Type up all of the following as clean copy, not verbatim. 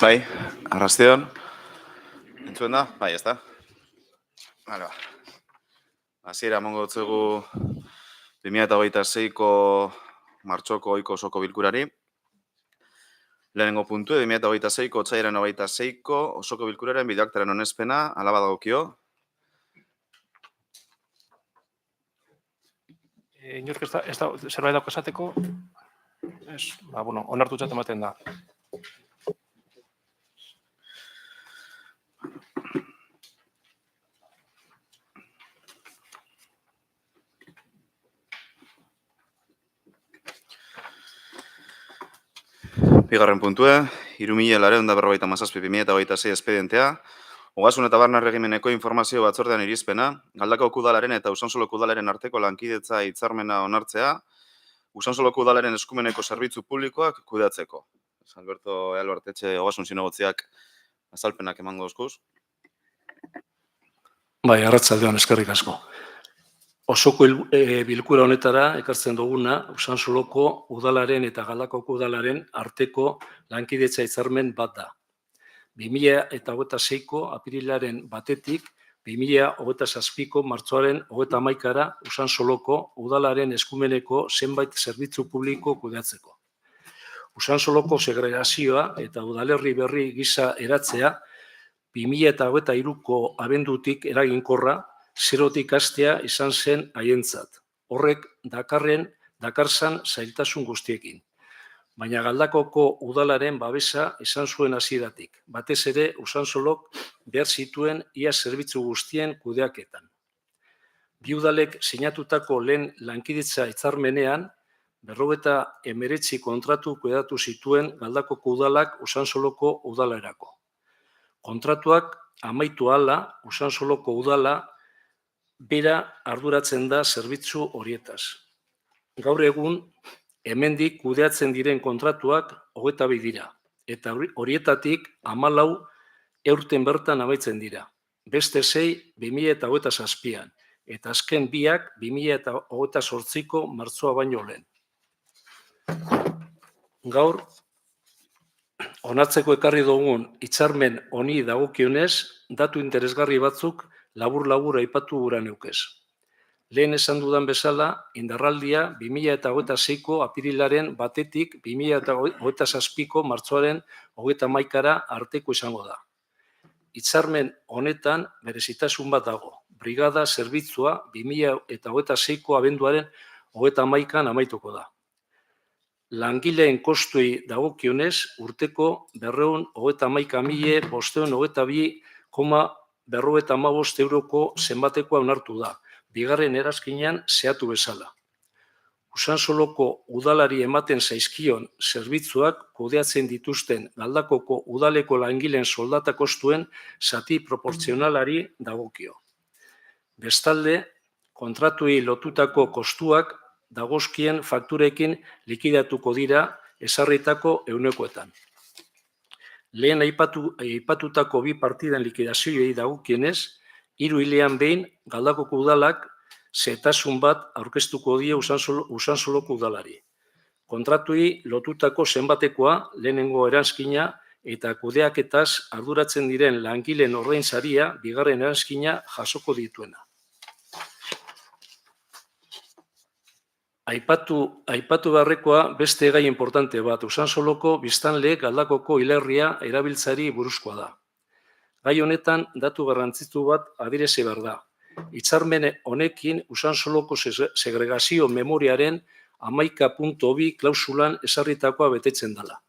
Bai, arrasteon. Entzuen da? Bai, ez da? Hala. Hasiera emango dutzugu 2026ko martxoko ohiko osoko bilkurari. Lehenengo puntu 2026ko otsailaren 26ko osoko bilkuraren bideoaktaren onespena, hala badagokio. Inork ez da zerbait dauka esateko, onartutzat ematen da. Bigarren puntue, 3.957/2026 espedientea, Ogasun eta Barne Erregimeneko informazio batzordean irizpena, Galdakaoko udalaren eta Usansoloko udalaren arteko lankidetza hitzarmena onartzea, Usansoloko udalaren eskumeneko zerbitzu publikoak kudeatzeko. Alberto Albertetxe Ogasun Zinegotziak azalpenak emango dozkuz. Bai, arratsaldean eskerrik asko. Osoko bilkura honetara ekartzen duguna Usansoloko udalaren eta Galdakaoko udalaren arteko lankidetza hitzarmen bat da. 2026ko apirilaren 1-tik 2027ko martxoaren 31-ra Usansoloko udalaren eskumeneko zenbait zerbitzu publiko kudeatzeko. Usansoloko segregazioa eta udalerri berri gisa eratzea 2023ko abendutik eraginkorra, zerotik hastea izan zen haientzat. Horrek dakarzan zailtasun guztiekin. Baina Galdakaoko udalaren babesa izan zuen hasieratik, batez ere Usansolok behar zituen ia zerbitzu guztien kudeaketan. Bi udalek sinatutako lehen lankidetza hitzarmenean 59 kontratu kudeatu zituen Galdakaoko udalak Usansoloko udalerako. Kontratuak amaitu ahala, Usansoloko udala bera arduratzen da zerbitzu horietaz. Gaur egun, hemendik kudeatzen diren kontratuak 22 dira, eta horietatik 14 eurten bertan amaitzen dira. Beste 6 2027an, eta azken biak 2028ko martxoa baino lehen. Gaur, onartzeko ekarri dugun hitzarmen honi dagokionez, datu interesgarri batzuk labur-labur aipatu gura neukez. Lehen esan dudan bezala, indarraldia 2026ko apirilaren 1-tik 2027ko martxoaren 31-ra arteko izango da. Hitzarmen honetan berezitasun bat dago. Brigada zerbitzua 2026ko abenduaren 31an amaituko da. Langileen kostuei dagokionez, urteko 211.522,55 euroko zenbatekoa onartu da, bigarren erazkinean zehatu bezala. Usansoloko udalari ematen zaizkion zerbitzuak kudeatzen dituzten Galdakaoko udaleko langileen soldata kostuen zati proportzionalari dagokio. Bestalde, kontratuei lotutako kostuak dagozkien fakturekin likidatuko dira ezarritako ehunekoetan. Lehen aipatutako bi partiden likidazioei dagokienez, 3 hilean behin Galdakaoko udalak zehetasun bat aurkeztuko die Usansoloko udalari. Kontratuei lotutako zenbatekoa, lehenengo eranskina eta kudeaketaz arduratzen diren langileen ordainsaria bigarren eranskina jasoko dituena. Aipatu beharrekoa beste gai importante bat, Usansoloko biztanleek Galdakaoko hilerria erabiltzari buruzkoa da. Gai honetan datu garrantzitsu bat adierazi behar da. Hitzarmen honekin Usansoloko segregazio memoriaren 11.2 klausulan ezarritakoa betetzen dela.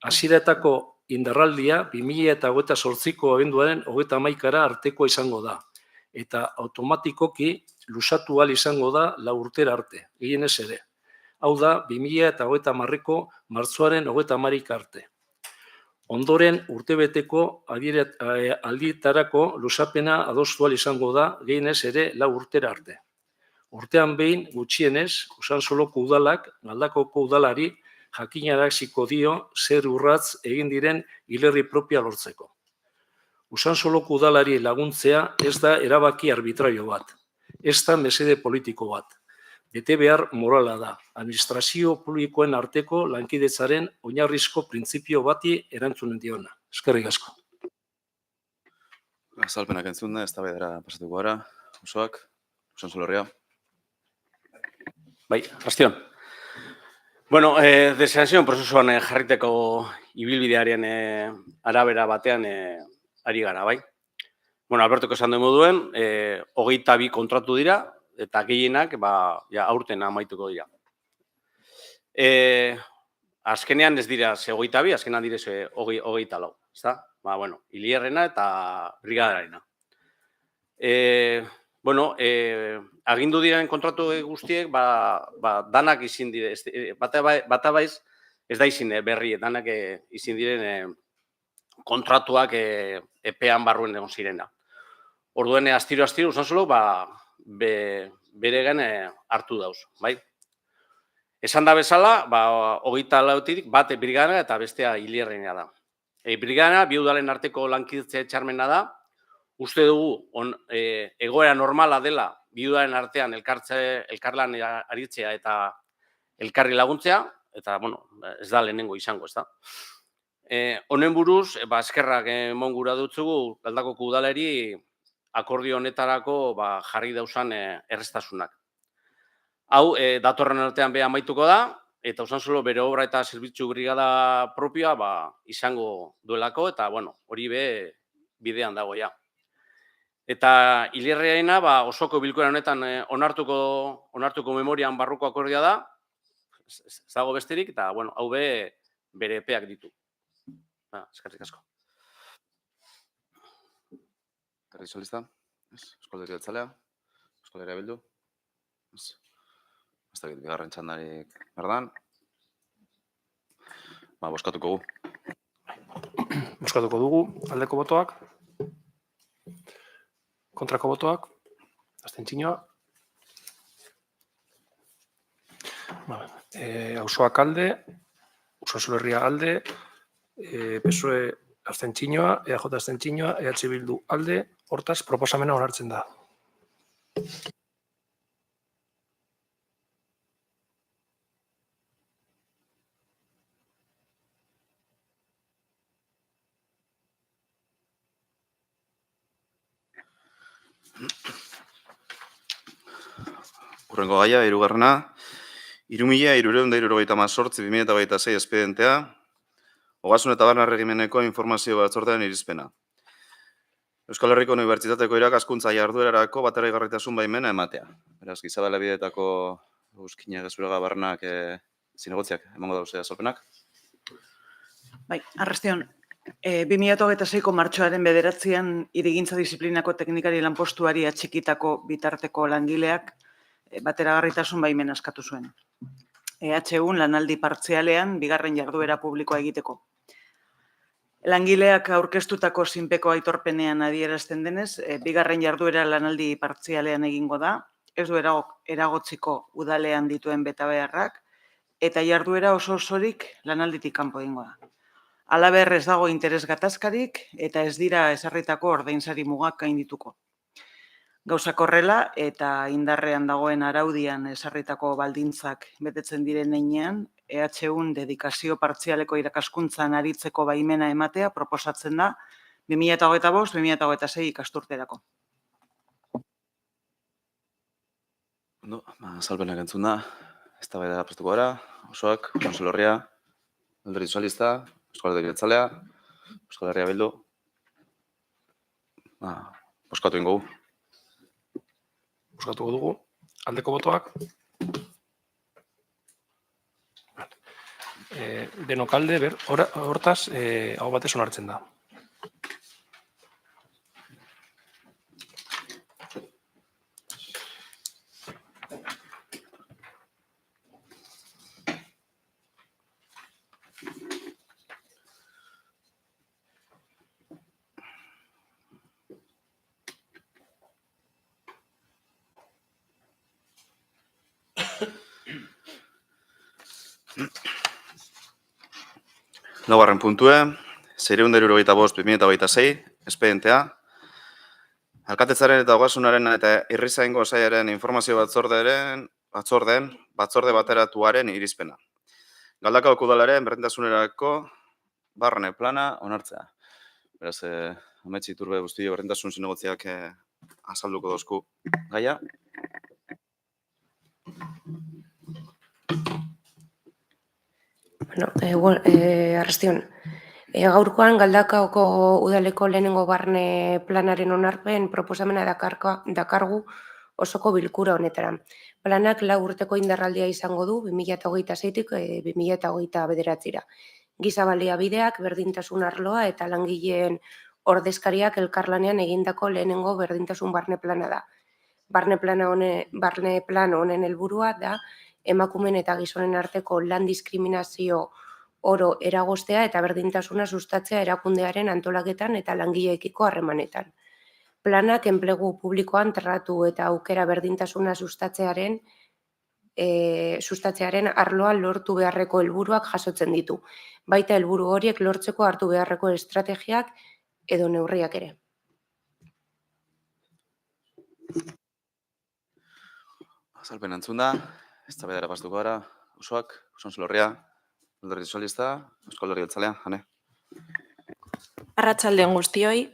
Hasieratako indarraldia 2028ko abenduaren 31-ra artekoa izango da, eta automatikoki luzatu ahal izango da 4 urtera arte, gehienez ere. Hau da, 2030ko martxoaren 30 arte. Ondoren urtebeteko aldietarako luzapena adostu ahal izango da, gehienez ere 4 urtera arte. Urtean behin gutxienez, Usansoloko udalak Galdakaoko udalari jakinaraziko dio zer urratz egin diren hilerri propioa lortzeko. Usansoloko udalari laguntzea ez da erabaki arbitrario bat. Ez da mesede politiko bat. bete behar morala da, administrazio publikoen arteko lankidetzaren oinarrizko printzipio bati erantzunen diona. Eskerrik asko. Azalpenak entzun da, eztabaidara pasatuko gara. Osoak, Usansolorria. Bai, Bastion. Bueno, desenazioen prozesuan jarriteko ibilbidearen arabera batean ari gara, bai? Bueno, Albertoko esan den moduen, 22 kontratu dira, eta gehienak aurten amaituko dira. Azkenean ez dira 22, azkenean dire 24, ezta? Bueno, Ilierrena eta Brigadarena. Bueno, agindu diren kontratu guztiek, danak izin dire, bata baiz, ez da izin berri, danak izin diren kontratuak epean barruen egon zirena. Orduen, astiro, Usansolo, bere gen hartu dauz, bai? Esan da bezala, 24 bat Brigadana eta bestea Ilierrena da. Brigadana, bi udalen arteko lankidetze txarmena da, uste dugu egoera normala dela bi udalen artean elkarlan aritzea eta elkarri laguntzea, eta, bueno, ez da lehenengo izango, ez da. Honen buruz, eskerrak emon gura dutzugu, Galdakoko udaleri akordio honetarako jarri dauzan errestasunak. Hau, datorren artean beha amaituko da, eta Usansolo bere obra eta zerbitzu brigada propioa izango duelako, eta, bueno, hori bidean dago ja. Eta Ilierrena osoko bilkura honetan onartuko memorian barruko akordioa da, ez dago besterik, eta, bueno, hau bere epeak ditu. Eskerrik asko. Terrisolista, Euskal Herria Jeltzalea, Euskal Herria Bildu. Ez dakit, bigarren txandarik berdan. Bozkatuko gu. Bozkatuko dugu, aldeko botoak, kontrako botoak, abstentzioa. Auzoak alde, Usansolo Herria alde, PSOE abstentzioa, EAJ abstentzioa, EH Bildu alde, hortaz proposamena onartzen da. Hurrengo gaia, hirugarrena, 3.378/2026 espedientea, Ogasun eta Barne Erregimeneko informazio batzordearen irizpena. Euskal Herriko Unibertsitateko irakaskuntza jarduerarako bateragarritasun baimena ematea. Beraz, Gizabala Bidetako Euskina Gezuraga Barnak zinegotziak emango dauzea azalpenak. Bai, arrastion. 2026ko martxoaren 9an hirigintza disiplinako teknikari lanpostuari atxikitako bitarteko langileak bateragarritasun baimena eskatu zuen. EHUn lanaldi partzialean bigarren jarduera publikoa egiteko. Langileak aurkeztutako zinpeko aitorpenean adierazten denez, bigarren jarduera lanaldi partzialean egingo da, ez du eragotziko udalean dituen betabeharrak, eta jarduera osorik lanalditik kanpo egingo da. Halaber ez dago interes gatazkarik eta ez dira ezarritako ordainsari mugak gaindituko. Gauzak horrela eta indarrean dagoen araudian ezarritako baldintzak betetzen diren heinean, EHUn dedikazio partzialeko irakaskuntzan aritzeko baimena ematea proposatzen da 2025-2026 ikasturterako. Azalpenak entzun da, eztabaida prestatuko gara, osoak, Usansolorria, Alderdi Sozialista, Euskal Herria Jeltzalea, Euskal Herria Bildu. Bozkatu ingo gu. Bozkatuko dugu, aldeko botoak. Denok alde, hortaz, hau batez onartzen da. Laugarren puntue, 675/2026, espedientea, Alkatetzaren eta Ogasunaren eta Herrizaingo Sailaren informazio batzordearen batzorde bateratuaren irizpena. Galdakaoko udalaren berdintasunerako barne plana onartzea. Beraz, Ametsi Iturbe guztio berdintasun zinegotziak azalduko dozku gaia. Bueno, arrastion. Gaurkoan Galdakaoko udaleko lehenengo barne planaren onarpen proposamena dakargu osoko bilkura honetara. Planak 4 urteko indarraldia izango du 2026-tik 2029-ra. Giza baliabideak, berdintasun arloa eta langileen ordezkariak elkarlanean egindako lehenengo berdintasun barne plana da. Barne plan honen helburua da emakumeen eta gizonen arteko lan diskriminazio oro eragoztea eta berdintasuna sustatzea erakundearen antolaketan eta langileekiko harremanetan. Planak enplegu publikoan tratu eta aukera berdintasuna sustatzearen arloan lortu beharreko helburuak jasotzen ditu. Baita helburu horiek lortzeko hartu beharreko estrategiak edo neurriak ere. Azalpen antzunda, eztabaidara pastuko gara, osoak, Usansolo herria, Alderdi Sozialista, Euskal Alderdi Jeltzalea, Ane. Arratsaldeon guztioi.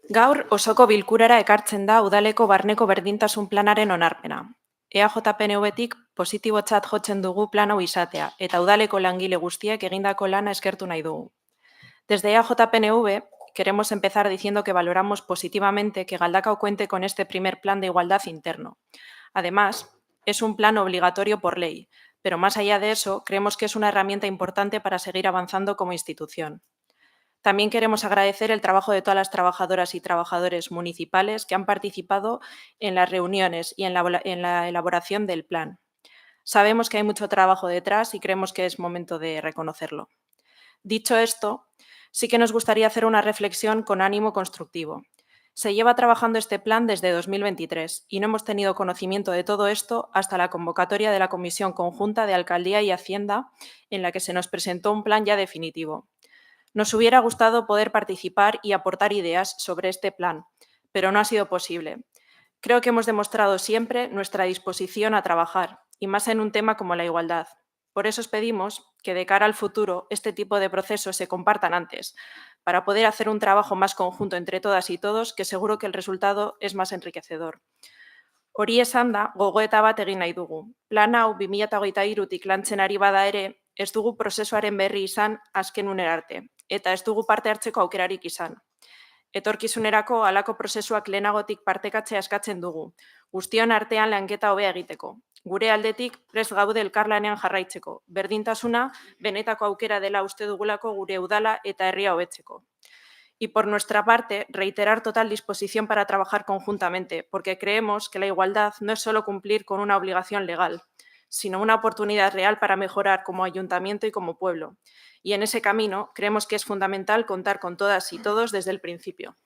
Gaur osoko bilkurara ekartzen da udaleko barneko berdintasun planaren onarpena. EAJ-PNV-tik positibotzat jotzen dugu plan hau izatea eta udaleko langile guztiek egindako lana eskertu nahi dugu. Desde EAJ-PNV queremos empezar diciendo que valoramos positivamente que Galdakao cuente con este primer plan de igualdad interno. Además, es un plan obligatorio por ley, pero más allá de eso, creemos que es una herramienta importante para seguir avanzando como institución. También queremos agradecer el trabajo de todas las trabajadoras y trabajadores municipales que han participado en las reuniones y en la elaboración del plan. Sabemos que hay mucho trabajo detrás y creemos que es momento de reconocerlo. Dicho esto, sí que nos gustaría hacer una reflexión con ánimo constructivo. Se lleva trabajando este plan desde 2023 y no hemos tenido conocimiento de todo esto hasta la convocatoria de la Comisión Conjunta de Alcaldía y Hacienda, en la que se nos presentó un plan ya definitivo. Nos hubiera gustado poder participar y aportar ideas sobre este plan, pero no ha sido posible. Creo que hemos demostrado siempre nuestra disposición a trabajar, y más en un tema como la igualdad. Por eso os pedimos que de cara al futuro este tipo de procesos se compartan antes, para poder hacer un trabajo más conjunto entre todas y todos, que seguro que el resultado es más enriquecedor. Hori esanda, gogoeta bat egin nahi dugu. Plan hau 2023tik lantzen ari bada ere, ez dugu prozesuaren berri izan azken unera arte, eta ez dugu parte hartzeko aukerarik izan. Etorkizunerako halako prozesuak lehenagotik partekatzea eskatzen dugu, guztion artean lanketa hobea egiteko. Gure aldetik prest gaude elkarlanean jarraitzeko, berdintasuna benetako aukera dela uste dugulako gure udala eta herria hobetzeko. Y por nuestra parte, reiterar total disposición para trabajar conjuntamente, porque creemos que la igualdad no es solo cumplir con una obligación legal, sino una oportunidad real para mejorar como ayuntamiento y como pueblo. Y en ese camino creemos que es fundamental contar con todas y todos desde el principio.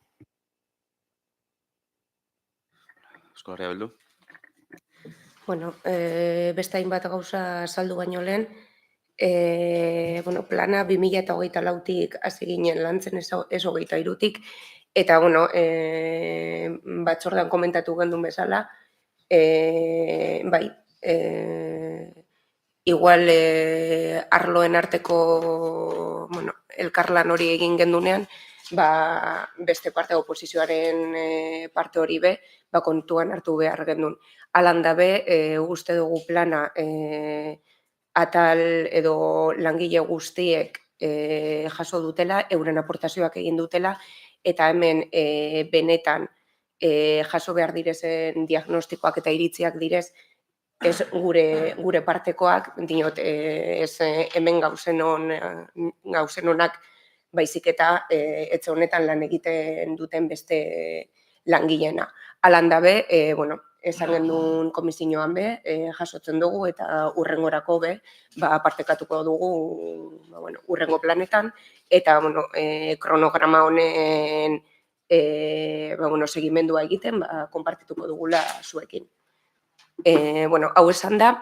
Euskal Herria Bildu. Bueno, beste hainbat gauza saldu baino lehen, plana 2024tik hasi ginen lantzen ez 23tik, eta batzordean komentatu gendun bezala, igual arloen arteko elkarlan hori egin gendunean, beste parte oposizioaren parte hori be, kontuan hartu behar gendun. Alan dabe, uste dugu plana atal edo langile guztiek jaso dutela, euren aportazioak egin dutela, eta hemen benetan jaso behar direzen diagnostikoak eta iritziak direz, ez gure partekoak, dinot, ez hemen gauzen honak, baizik eta etxe honetan lan egiten duten beste langileena. Alan dabe, esan gendun komisioan be, jasotzen dugu eta urrengorako be, partekatuko dugu urrengo planetan, eta kronograma honen segimendua egiten, konpartituko dugula zuekin. Hau esan da,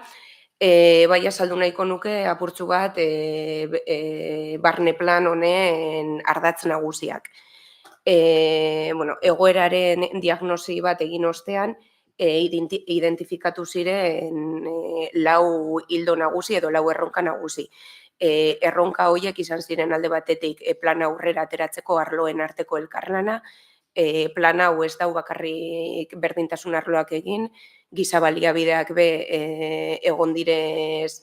bai azaldu nahiko nuke apurtxu bat barne plan honen ardatz nagusiak. Egoeraren diagnosi bat egin ostean, identifikatu ziren 4 ildo nagusi edo 4 erronka nagusi. Erronka horiek izan ziren alde batetik plan aurrera ateratzeko arloen arteko elkarlana, plan hau ez dau bakarrik berdintasun arloak egin, giza baliabideak egon direz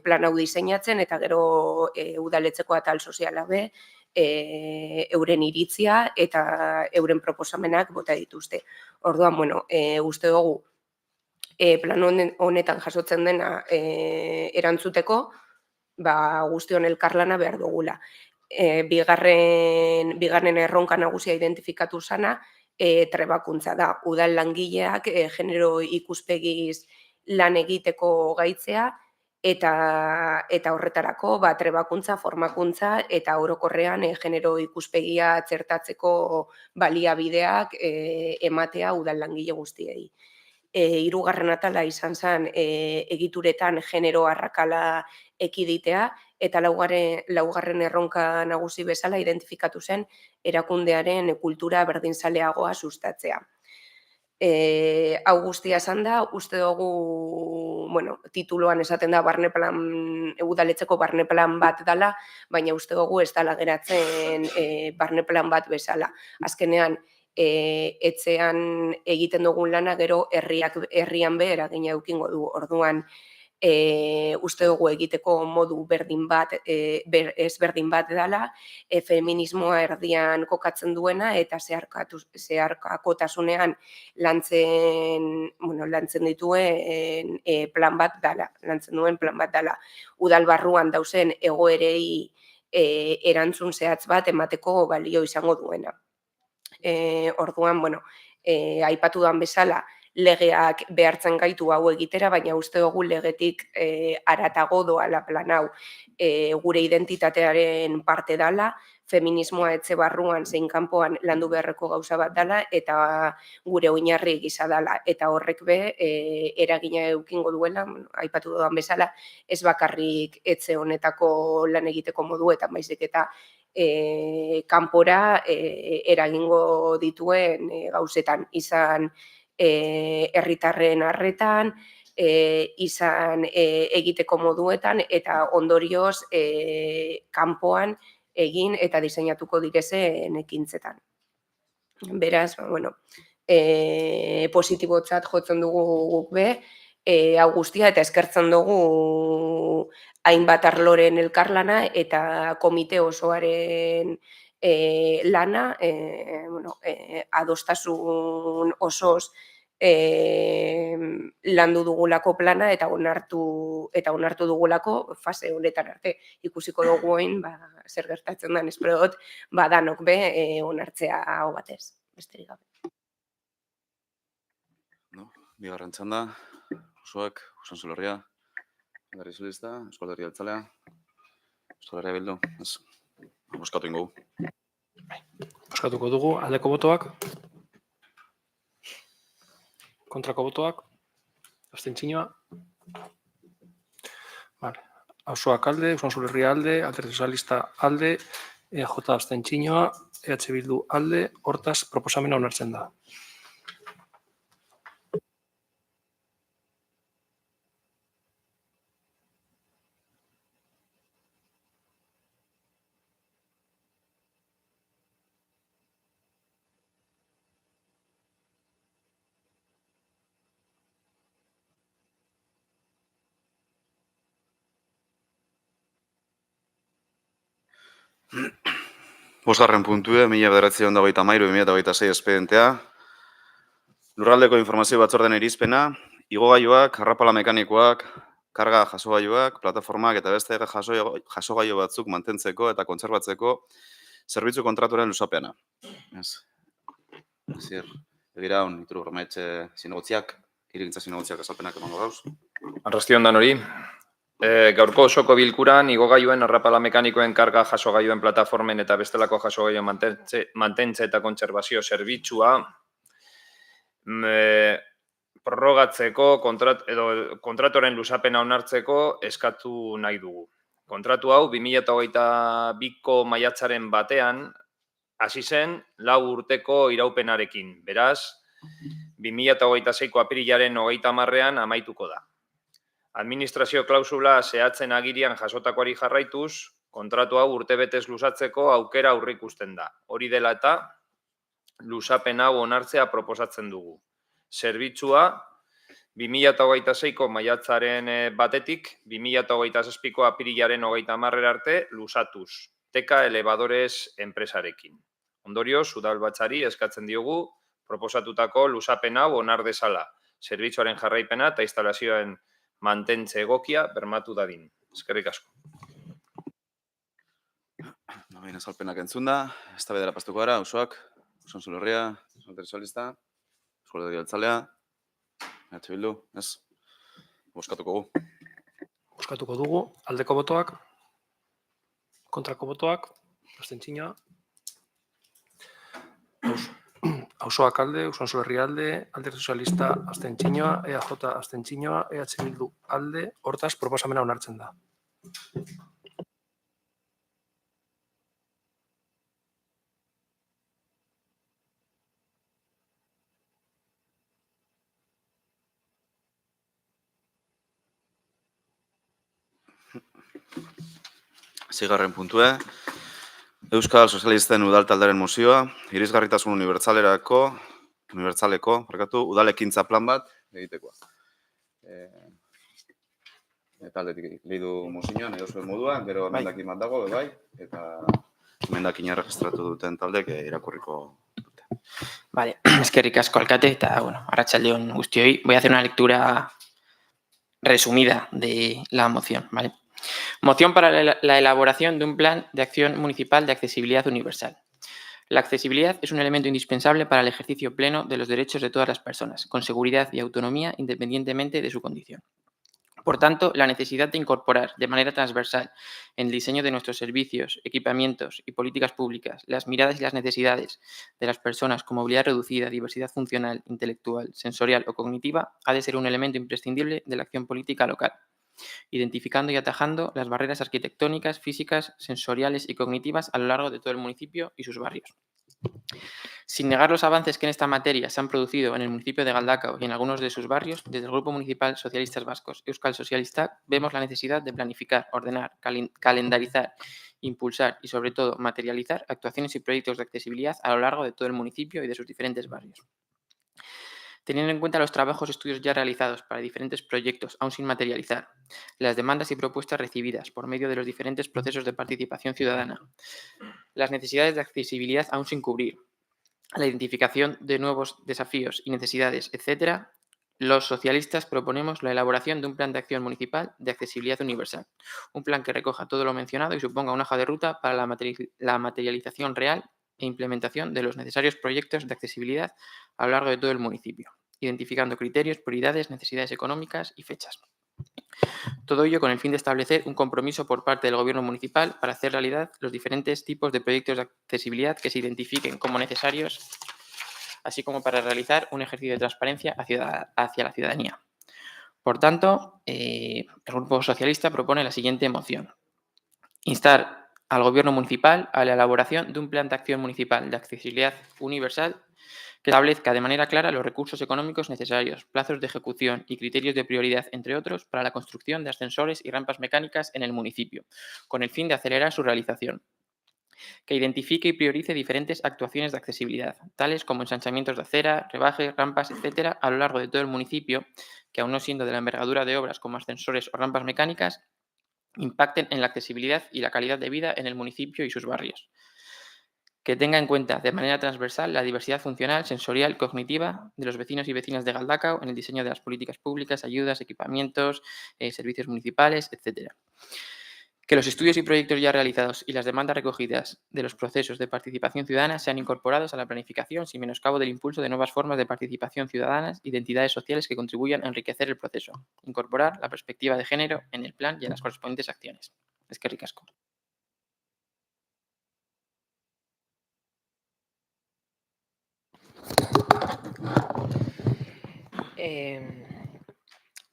plan hau diseinatzen eta gero udaletxeko atal soziala euren iritzia eta euren proposamenak bota dituzte. Orduan, uste dugu plan honetan jasotzen dena erantzuteko, guztion elkarlana behar dugula. Bigarren erronka nagusia identifikatu zana, trebakuntza da. Udal langileak genero ikuspegiz lan egiteko gaitzea eta horretarako trebakuntza, formakuntza eta orokorrean genero ikuspegia txertatzeko baliabideak ematea udal langile guztiei. 3. atala izan zen egituretan genero arrakala ekiditea eta 4. erronka nagusi bezala identifikatu zen erakundearen kultura berdinzaleagoa sustatzea. Hau guztia esan da, uste dugu, tituloan esaten da udaletxeko barne plan bat dela, baina uste dugu ez dela geratzen barne plan bat bezala. Azkenean, etxean egiten dugun lana gero herrian eragina edukingo du. Orduan, uste dugu egiteko modu ezberdin bat dela, feminismoa erdian kokatzen duena eta zeharkakotasunean lantzen dituen plan bat dela. Udal barruan dauzen egoerei erantzun zehatz bat emateko balio izango duena. Orduan, aipatu dan bezala, legeak behartzen gaitu hau egitera, baina uste dugu legetik haratago doala plan hau. Gure identitatearen parte dela, feminismoa etxe barruan zein kanpoan landu beharreko gauza bat dela, eta gure oinarri gisa dela. Eta horrek eragina edukingo duela, aipatu dudan bezala, ez bakarrik etxe honetako lan egiteko moduetan, baizik eta kanpora eragingo dituen gauzetan, izan herritarren arretan, izan egiteko moduetan eta ondorioz kanpoan egin eta diseinatuko direzen ekintzetan. Beraz, positibotzat jotzen dugu guk hau guztia eta eskertzen dugu hainbat arloren elkarlana eta komite osoaren lana, adostasun osoz landu dugulako plana eta onartu dugulako fase honetan arte. Ikusiko dugu oin, zer gertatzen den, espero dut, danok onartzea hau batez. Besterik gabe. Bigarren txanda, osoak, Usansola Herria, Garri Solista, Euskal Herria Jeltzalea, Euskal Herria Bildu, boskatu ingo. Boskatuko dugu, aldeko botoak, kontrako botoak, abstentzioa. Osoak alde, Usansola Herria alde, Alderdi Sozialista alde, EJ abstentzioa, EH Bildu alde, hortaz proposamena onartzen da. Bosgarren puntue, 1993-2026 espedentea. Lurraldeko informazio batzordean irizpena, igogailuak, arrapala mekanikoak, karga jasogailuak, plataformak eta beste jasogailu batzuk mantentzeko eta kontserbatzeko zerbitzu kontratuaren luzapeana. Egira hon, ituru hormetxe zinegotziak, irigintza zinegotziak azalpenak emango gauz. Arrastion dan hori. Gaurko osoko bilkuran, igogailuen, arrapala mekanikoen, karga jasogailuen plataformen eta bestelako jasogailuen mantentze eta kontserbazio zerbitzua prorrogatzeko kontratuaren luzapena onartzeko eskatu nahi dugu. Kontratu hau 2022ko maiatzaren batean hasi zen 4 urteko iraupenarekin. Beraz, 2026ko apirilaren 30ean amaituko da. Administrazio klausula zehatzen agirian jasotakoari jarraituz, kontratu hau urtebetez luzatzeko aukera aurreikusten da. Hori dela eta, luzapen hau onartzea proposatzen dugu. Zerbitzua 2026ko maiatzaren batetik 2027ko apirilaren 30 arte luzatuz, Teka Elevadores enpresarekin. Ondorioz, udalbatzari eskatzen diogu proposatutako luzapen hau onar dezala, zerbitzuaren jarraipena eta instalazioen mantentze egokia bermatu dadin. Eskerrik asko. Baina azalpenak entzunda, eztabaidara pastuko gara, Auzoak, Usansolo Herria, Alderdi Sozialista, Eusko Alderdi Jeltzalea, EH Bildu, ez? Bozkatuko gu. Bozkatuko dugu, aldeko botoak, kontrako botoak, abstentzioa. Auzoak alde, Usansolo Herria alde, Alderdi Sozialista abstentzioa, EAJ abstentzioa, EH Bildu alde, hortaz proposamena onartzen da. Zigarren puntue, Euskal Sozialisten udal taldearen mozioa, irisgarritasun unibertsaleko, udalekintza plan bat egitekoa. Eta aldetik lehidu mozioan, edo zuen moduan, gero emendakin bat dago, bai, eta emendakina registratu duten taldek irakurriko dute. Vale, eskerrik asko alkate, eta, bueno, arratsaldeon guztioi. Voy a hacer una lectura resumida de la moción, ¿vale? Moción para la elaboración de un plan de acción municipal de accesibilidad universal. La accesibilidad es un elemento indispensable para el ejercicio pleno de los derechos de todas las personas, con seguridad y autonomía independientemente de su condición. Por tanto, la necesidad de incorporar de manera transversal en el diseño de nuestros servicios, equipamientos y políticas públicas las miradas y las necesidades de las personas con movilidad reducida, diversidad funcional, intelectual, sensorial o cognitiva ha de ser un elemento imprescindible de la acción política local, identificando y atajando las barreras arquitectónicas, físicas, sensoriales y cognitivas a lo largo de todo el municipio y sus barrios. Sin negar los avances que en esta materia se han producido en el municipio de Galdakao y en algunos de sus barrios, desde el Grupo Municipal Socialistas Vascos Euskal Sozialistak vemos la necesidad de planificar, ordenar, calendarizar, impulsar y, sobre todo, materializar actuaciones y proyectos de accesibilidad a lo largo de todo el municipio y de sus diferentes barrios. Teniendo en cuenta los trabajos y estudios ya realizados para diferentes proyectos aún sin materializar, las demandas y propuestas recibidas por medio de los diferentes procesos de participación ciudadana, las necesidades de accesibilidad aún sin cubrir, la identificación de nuevos desafíos y necesidades, etc., los socialistas proponemos la elaboración de un plan de acción municipal de accesibilidad universal, un plan que recoja todo lo mencionado y suponga una hoja de ruta para la materialización real e implementación de los necesarios proyectos de accesibilidad a lo largo de todo el municipio, identificando criterios, prioridades, necesidades económicas y fechas. Todo ello con el fin de establecer un compromiso por parte del Gobierno municipal para hacer realidad los diferentes tipos de proyectos de accesibilidad que se identifiquen como necesarios, así como para realizar un ejercicio de transparencia hacia la ciudadanía. Por tanto, el Grupo Socialista propone la siguiente moción. Instar al Gobierno municipal a la elaboración de un plan de acción municipal de accesibilidad universal que establezca de manera clara los recursos económicos necesarios, plazos de ejecución y criterios de prioridad, entre otros, para la construcción de ascensores y rampas mecánicas en el municipio, con el fin de acelerar su realización. Que identifique y priorice diferentes actuaciones de accesibilidad, tales como ensanchamientos de acera, rebajes, rampas, etcétera, a lo largo de todo el municipio, que aun no siendo de la envergadura de obras como ascensores o rampas mecánicas, impacten en la accesibilidad y la calidad de vida en el municipio y sus barrios. Que tenga en cuenta de manera transversal la diversidad funcional, sensorial y cognitiva de los vecinos y vecinas de Galdakao en el diseño de las políticas públicas, ayudas, equipamientos, servicios municipales, etc. Que los estudios y proyectos ya realizados y las demandas recogidas de los procesos de participación ciudadana sean incorporados a la planificación sin menoscabo del impulso de nuevas formas de participación ciudadanas y de entidades sociales que contribuyan a enriquecer el proceso. Incorporar la perspectiva de género en el plan y en las correspondientes acciones. Eskerrik asko.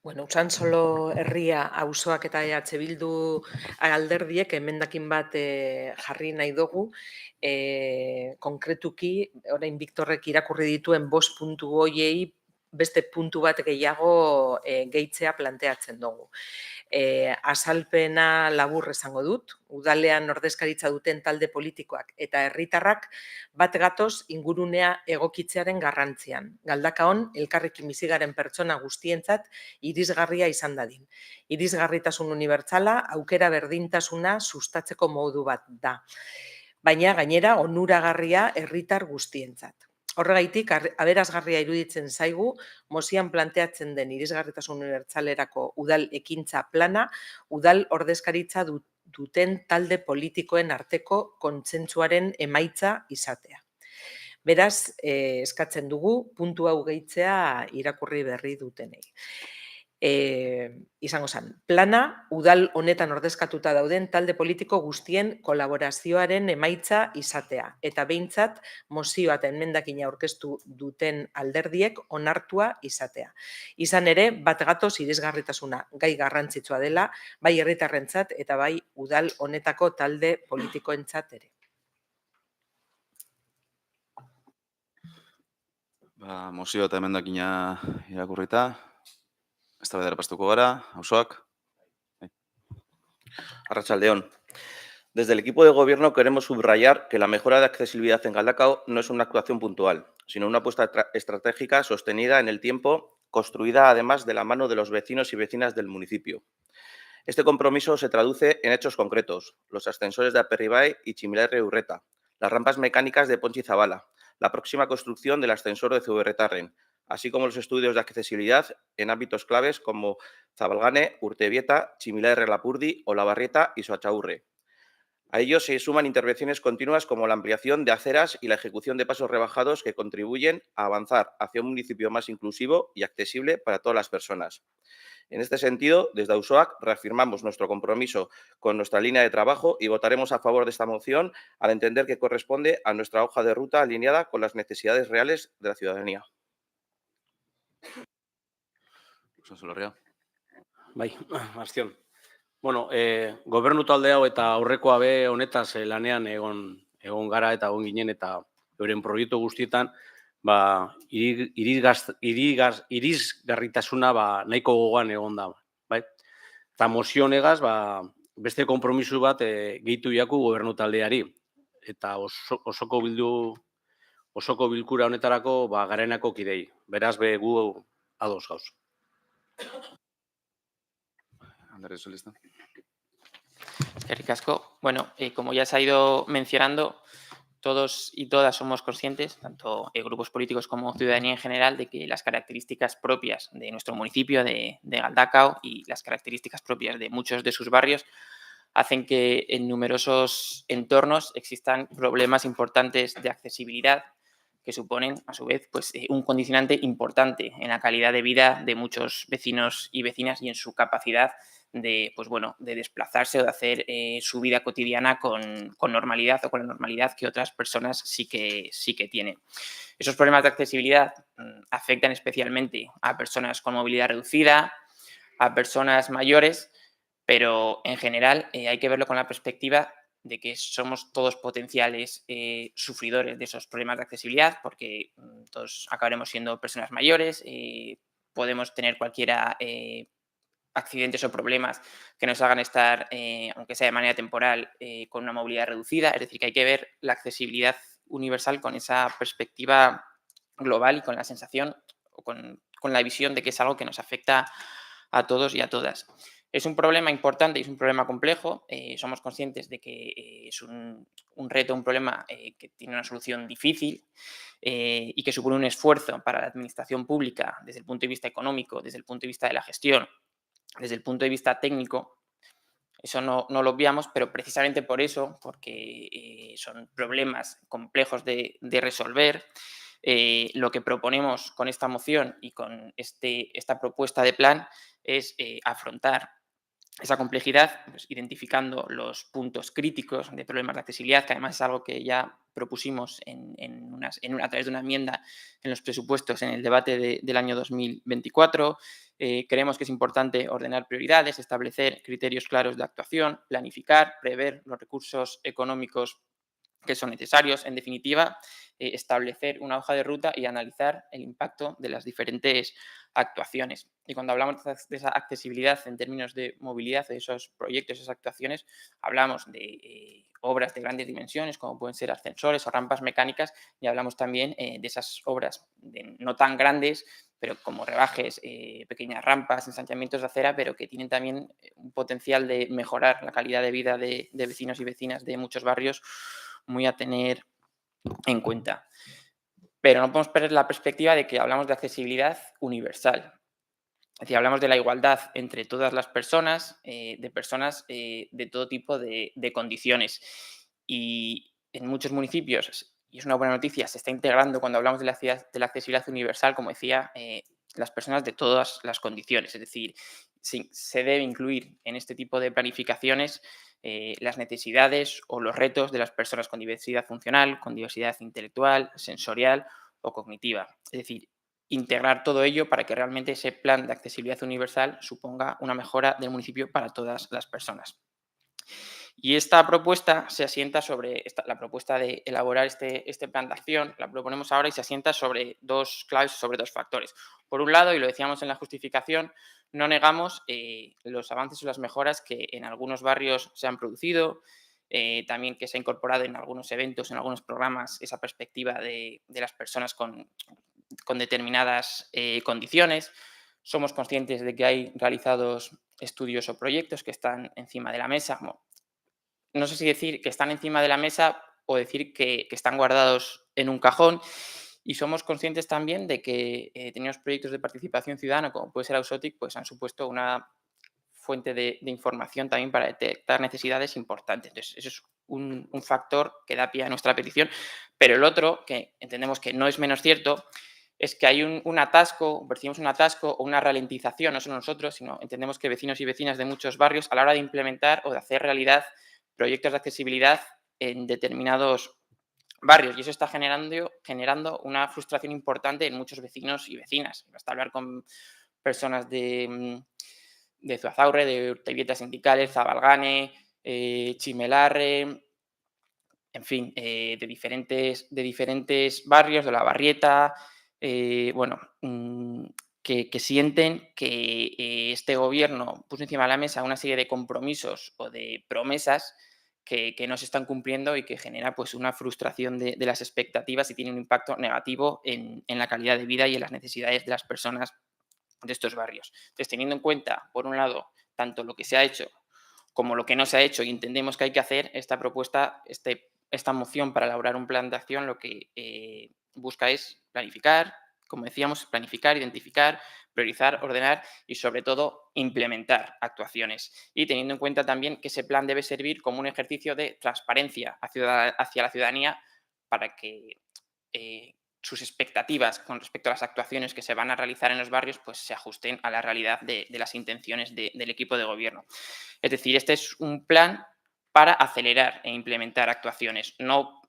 Bueno, Usansolo herria auzoak eta EH Bildu alderdiek emendakin bat jarri nahi dugu. Konkretuki, orain Viktorrek irakurri dituen 5 puntu hoiei beste puntu bat gehiago gehitzea planteatzen dugu. Azalpena labur esango dut, udalean ordezkaritza duten talde politikoak eta herritarrak bat gatoz ingurunea egokitzearen garrantzian. Galdakaon, elkarrekin bizi garen pertsona guztientzat irisgarria izan dadin. Irisgarritasun unibertsala, aukera berdintasuna sustatzeko modu bat da. Baina gainera onuragarria herritar guztientzat. Horregaitik, aberasgarria iruditzen zaigu, mozioan planteatzen den irisgarritasun unibertsalerako udal ekintza plana, udal ordezkaritza duten talde politikoen arteko kontsentsuaren emaitza izatea. Beraz, eskatzen dugu, puntu hau gehitzea irakurri berri dutenei. Izango zen, plana udal honetan ordezkatuta dauden talde politiko guztien kolaborazioaren emaitza izatea. Eta behintzat, mozioa eta emendakina aurkeztu duten alderdiek onartua izatea. Izan ere, bat gatoz irisgarritasuna gai garrantzitsua dela, bai herritarrentzat eta bai udal honetako talde politikoentzat ere. Mozio eta emendakina irakurrita. Eztabaidara pastuko gara, auzoak. Arratsaldeon. Desde el equipo de gobierno queremos subrayar que la mejora de accesibilidad en Galdakao no es una actuación puntual, sino una apuesta estratégica sostenida en el tiempo, construida además de la mano de los vecinos y vecinas del municipio. Este compromiso se traduce en hechos concretos: los ascensores de Aperribai y Chimilarre Urreta, las rampas mecánicas de Ponchi Zabala, la próxima construcción del ascensor de Zuberretarren, así como los estudios de accesibilidad en ámbitos claves como Zabalgane, Urtebieta, Chimilarre Lapurdi, Olabarrieta y Soachaurre. A ello se suman intervenciones continuas como la ampliación de aceras y la ejecución de pasos rebajados que contribuyen a avanzar hacia un municipio más inclusivo y accesible para todas las personas. En este sentido, desde AUSOAC reafirmamos nuestro compromiso con nuestra línea de trabajo y votaremos a favor de esta moción al entender que corresponde a nuestra hoja de ruta alineada con las necesidades reales de la ciudadanía. Bai, Bastion. Bueno, gobernu talde hau eta aurrekoa be honetaz lanean egon gara eta egon ginen eta euren proiektu guztietan irisgarritasuna nahiko gogoan egon da. Bai? Eta mozio honegaz beste konpromisu bat gehitu jaku gobernu taldeari. Eta osoko bilkura honetarako garenako kidei. Beraz be gu ados gauz. Andrés Solista. Eskerrik asko. Bueno, como ya se ha ido mencionando, todos y todas somos conscientes, tanto grupos políticos como ciudadanía en general, de que las características propias de nuestro municipio, de Galdakao, y las características propias de muchos de sus barrios hacen que en numerosos entornos existan problemas importantes de accesibilidad que suponen, a su vez, pues, un condicionante importante en la calidad de vida de muchos vecinos y vecinas y en su capacidad de desplazarse o de hacer su vida cotidiana con normalidad o con la normalidad que otras personas sí que tienen. Esos problemas de accesibilidad afectan especialmente a personas con movilidad reducida, a personas mayores, pero en general hay que verlo con la perspectiva de que somos todos potenciales sufridores de esos problemas de accesibilidad, porque todos acabaremos siendo personas mayores, podemos tener cualquiera accidentes o problemas que nos hagan estar, aunque sea de manera temporal, con una movilidad reducida. Es decir, que hay que ver la accesibilidad universal con esa perspectiva global y con la sensación o con la visión de que es algo que nos afecta a todos y a todas. Es un problema importante y es un problema complejo. Somos conscientes de que es un reto, un problema que tiene una solución difícil y que supone un esfuerzo para la administración pública desde el punto de vista económico, desde el punto de vista de la gestión, desde el punto de vista técnico. Eso no lo obviamos, pero precisamente por eso, porque son problemas complejos de resolver, lo que proponemos con esta moción y con esta propuesta de plan es afrontar esa complejidad, pues, identificando los puntos críticos de problemas de accesibilidad, que además es algo que ya propusimos a través de una enmienda en los presupuestos en el debate del año 2024. Creemos que es importante ordenar prioridades, establecer criterios claros de actuación, planificar, prever los recursos económicos que son necesarios, en definitiva, establecer una hoja de ruta y analizar el impacto de las diferentes actuaciones. Y cuando hablamos de esa accesibilidad en términos de movilidad, de esos proyectos, esas actuaciones, hablamos de obras de grandes dimensiones, como pueden ser ascensores o rampas mecánicas, y hablamos también de esas obras no tan grandes, pero como rebajes, pequeñas rampas, ensanchamientos de acera, pero que tienen también un potencial de mejorar la calidad de vida de vecinos y vecinas de muchos barrios, muy a tener en cuenta. Pero no podemos perder la perspectiva de que hablamos de accesibilidad universal. Es decir, hablamos de la igualdad entre todas las personas, de personas de todo tipo de condiciones. Y en muchos municipios, y es una buena noticia, se está integrando cuando hablamos de la accesibilidad universal, como decía, las personas de todas las condiciones. Es decir, se debe incluir en este tipo de planificaciones las necesidades o los retos de las personas con diversidad funcional, con diversidad intelectual, sensorial o cognitiva. Es decir, integrar todo ello para que realmente ese plan de accesibilidad universal suponga una mejora del municipio para todas las personas. Y esta propuesta se asienta sobre la propuesta de elaborar este plan de acción, la proponemos ahora y se asienta sobre dos claves, sobre dos factores. Por un lado, y lo decíamos en la justificación, no negamos los avances o las mejoras que en algunos barrios se han producido, también que se ha incorporado en algunos eventos, en algunos programas, esa perspectiva de las personas con determinadas condiciones. Somos conscientes de que hay realizados estudios o proyectos que están encima de la mesa. No sé si decir que están encima de la mesa o decir que están guardados en un cajón. Y somos conscientes también de que determinados proyectos de participación ciudadana, como puede ser Ausotic, pues han supuesto una fuente de información también para detectar necesidades importantes. Entonces, eso es un factor que da pie a nuestra petición. Pero el otro, que entendemos que no es menos cierto, es que hay un atasco, percibimos un atasco o una ralentización, no solo nosotros, sino entendemos que vecinos y vecinas de muchos barrios a la hora de implementar o de hacer realidad proyectos de accesibilidad en determinados barrios. Y eso está generando una frustración importante en muchos vecinos y vecinas. Basta hablar con personas de Zuazaurre, de Urtebieta Sindicales, Zabalgane, Chimelarre, en fin, de diferentes barrios, de La Barrieta, que sienten que este gobierno puso encima de la mesa una serie de compromisos o de promesas que no se están cumpliendo y que genera pues, una frustración de las expectativas y tiene un impacto negativo en la calidad de vida y en las necesidades de las personas de estos barrios. Entonces, teniendo en cuenta, por un lado, tanto lo que se ha hecho como lo que no se ha hecho y entendemos que hay que hacer, esta propuesta, esta moción para elaborar un plan de acción lo que busca es planificar, como decíamos, planificar, identificar, priorizar, ordenar y sobre todo implementar actuaciones. Y teniendo en cuenta también que ese plan debe servir como un ejercicio de transparencia hacia la ciudadanía para que sus expectativas con respecto a las actuaciones que se van a realizar en los barrios pues se ajusten a la realidad de las intenciones del equipo de gobierno. Es decir, este es un plan para acelerar e implementar actuaciones. No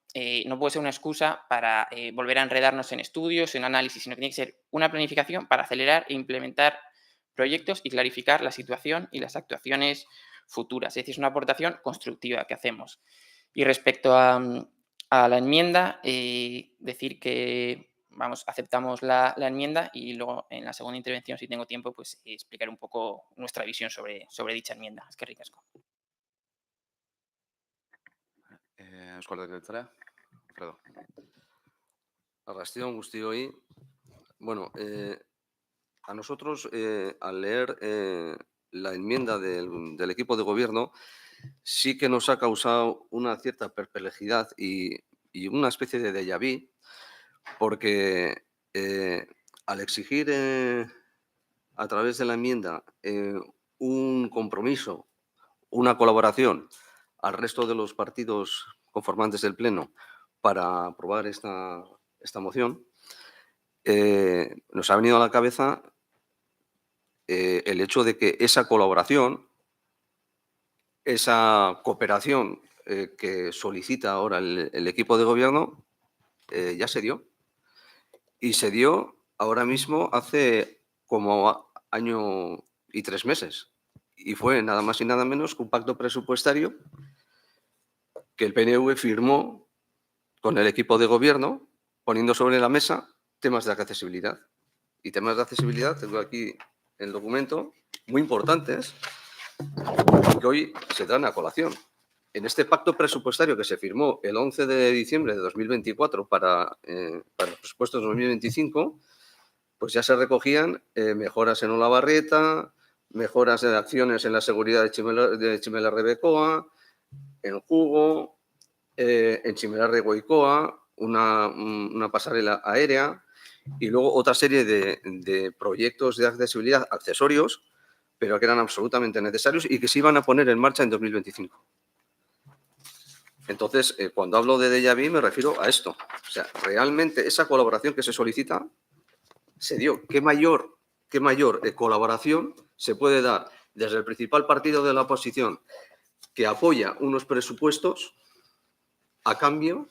puede ser una excusa para volver a enredarnos en estudios, en análisis, sino que tiene que ser una planificación para acelerar e implementar proyectos y clarificar la situación y las actuaciones futuras. Es decir, es una aportación constructiva que hacemos. Y respecto a la enmienda, decir que aceptamos la enmienda y luego en la segunda intervención, si tengo tiempo, pues explicar un poco nuestra visión sobre dicha enmienda. Es que ricasco. Eusko Alderdi Jeltzalea, Alfredo. Arrastion guztioi. Bueno, a nosotros, al leer la enmienda del equipo de gobierno, sí que nos ha causado una cierta perplejidad y una especie de déjà vu, porque al exigir a través de la enmienda un compromiso, una colaboración al resto de los partidos conformantes del Pleno para aprobar esta moción, nos ha venido a la cabeza el hecho de que esa colaboración esa cooperación que solicita ahora el equipo de gobierno ya se dio. Y se dio ahora mismo hace como año y 3 meses. Y fue nada más y nada menos que un pacto presupuestario que el PNV firmó con el equipo de gobierno, poniendo sobre la mesa temas de accesibilidad. Y temas de accesibilidad, tengo aquí el documento, muy importantes, que hoy se dan a colación. En este pacto presupuestario que se firmó el 11 de diciembre de 2024 para los presupuestos de 2025, pues ya se recogían mejoras en Olavarrieta, mejoras de acciones en la seguridad de Chimelarre-Becoa, en Jugo, en Chimelarre-Goicoa, una pasarela aérea y luego otra serie de proyectos de accesibilidad accesorios, pero que eran absolutamente necesarios y que se iban a poner en marcha en 2025. Entonces, cuando hablo de déjà vu me refiero a esto. O sea, realmente esa colaboración que se solicita se dio. ¿Qué mayor colaboración se puede dar desde el principal partido de la oposición que apoya unos presupuestos a cambio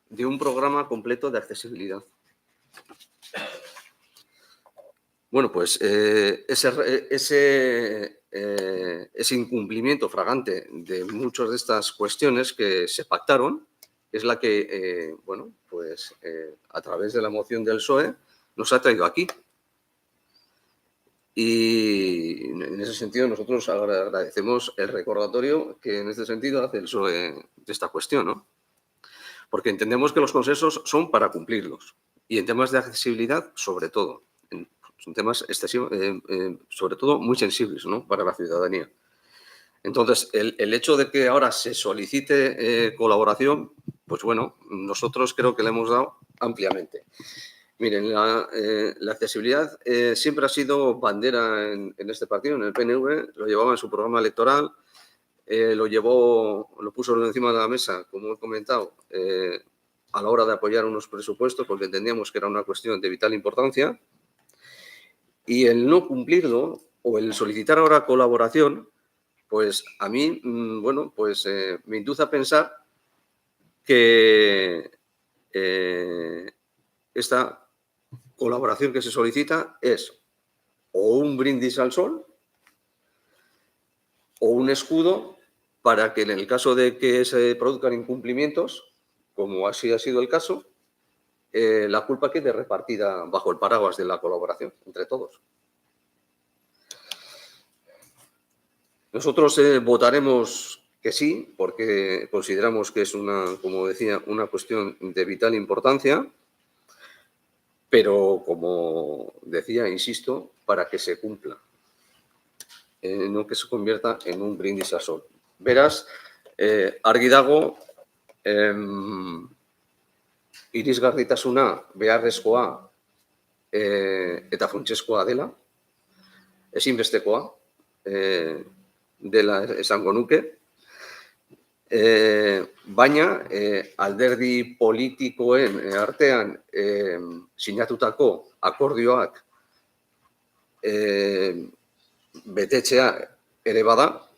de un programa completo de accesibilidad? Bueno, pues ese incumplimiento flagrante de muchas de estas cuestiones que se pactaron es la que, bueno, pues a través de la moción del PSOE nos ha traído aquí. Y en ese sentido nosotros agradecemos el recordatorio que en este sentido hace el PSOE de esta cuestión, ¿no? Porque entendemos que los consensos son para cumplirlos. Y en temas de accesibilidad, sobre todo. Son temas excesivos, sobre todo muy sensibles, ¿no?, para la ciudadanía. Entonces, el hecho de que ahora se solicite colaboración, pues bueno, nosotros creo que le hemos dado ampliamente. Miren, la accesibilidad siempre ha sido bandera en este partido, en el PNV, lo llevaba en su programa electoral, lo puso encima de la mesa, como he comentado, a la hora de apoyar unos presupuestos, porque entendíamos que era una cuestión de vital importancia. Y el no cumplirlo o el solicitar ahora colaboración, pues a mí, bueno, pues me induce a pensar que esta colaboración que se solicita es o un brindis al sol o un escudo para que en el caso de que se produzcan incumplimientos, como así ha sido el caso, la culpa quede repartida bajo el paraguas de la colaboración entre todos. Nosotros votaremos que sí, porque consideramos que es como decía, una cuestión de vital importancia, pero como decía, insisto, para que se cumpla, no que se convierta en un brindis al sol. Beraz, argi dago, irisgarritasuna beharrezkoa eta funtsezkoa dela, ezinbestekoa dela esango nuke, baina alderdi politikoen artean sinatutako akordioak betetzea ere bada,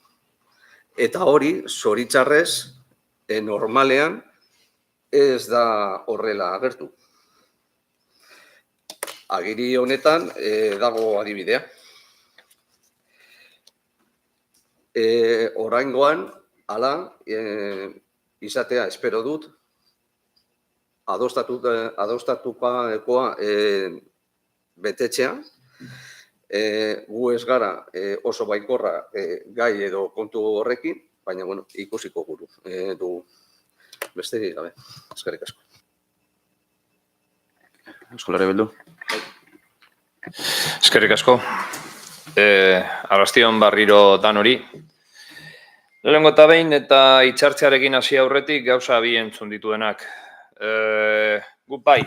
eta hori zoritxarrez normalean ez da horrela agertu. Agiri honetan dago adibidea. Oraingoan, hala, izatea espero dut, adostatukoa betetzea, gu ez gara oso baikorra gai edo kontu horrekin, baina, bueno, ikusiko dugu. Besterik gabe, eskerrik asko. Euskolari Bildu. Eskerrik asko. Arrastion barriro danori. Lehenengo eta behin eta itxartzearekin hasi aurretik gauza bi entzun dituenak. Guk bai,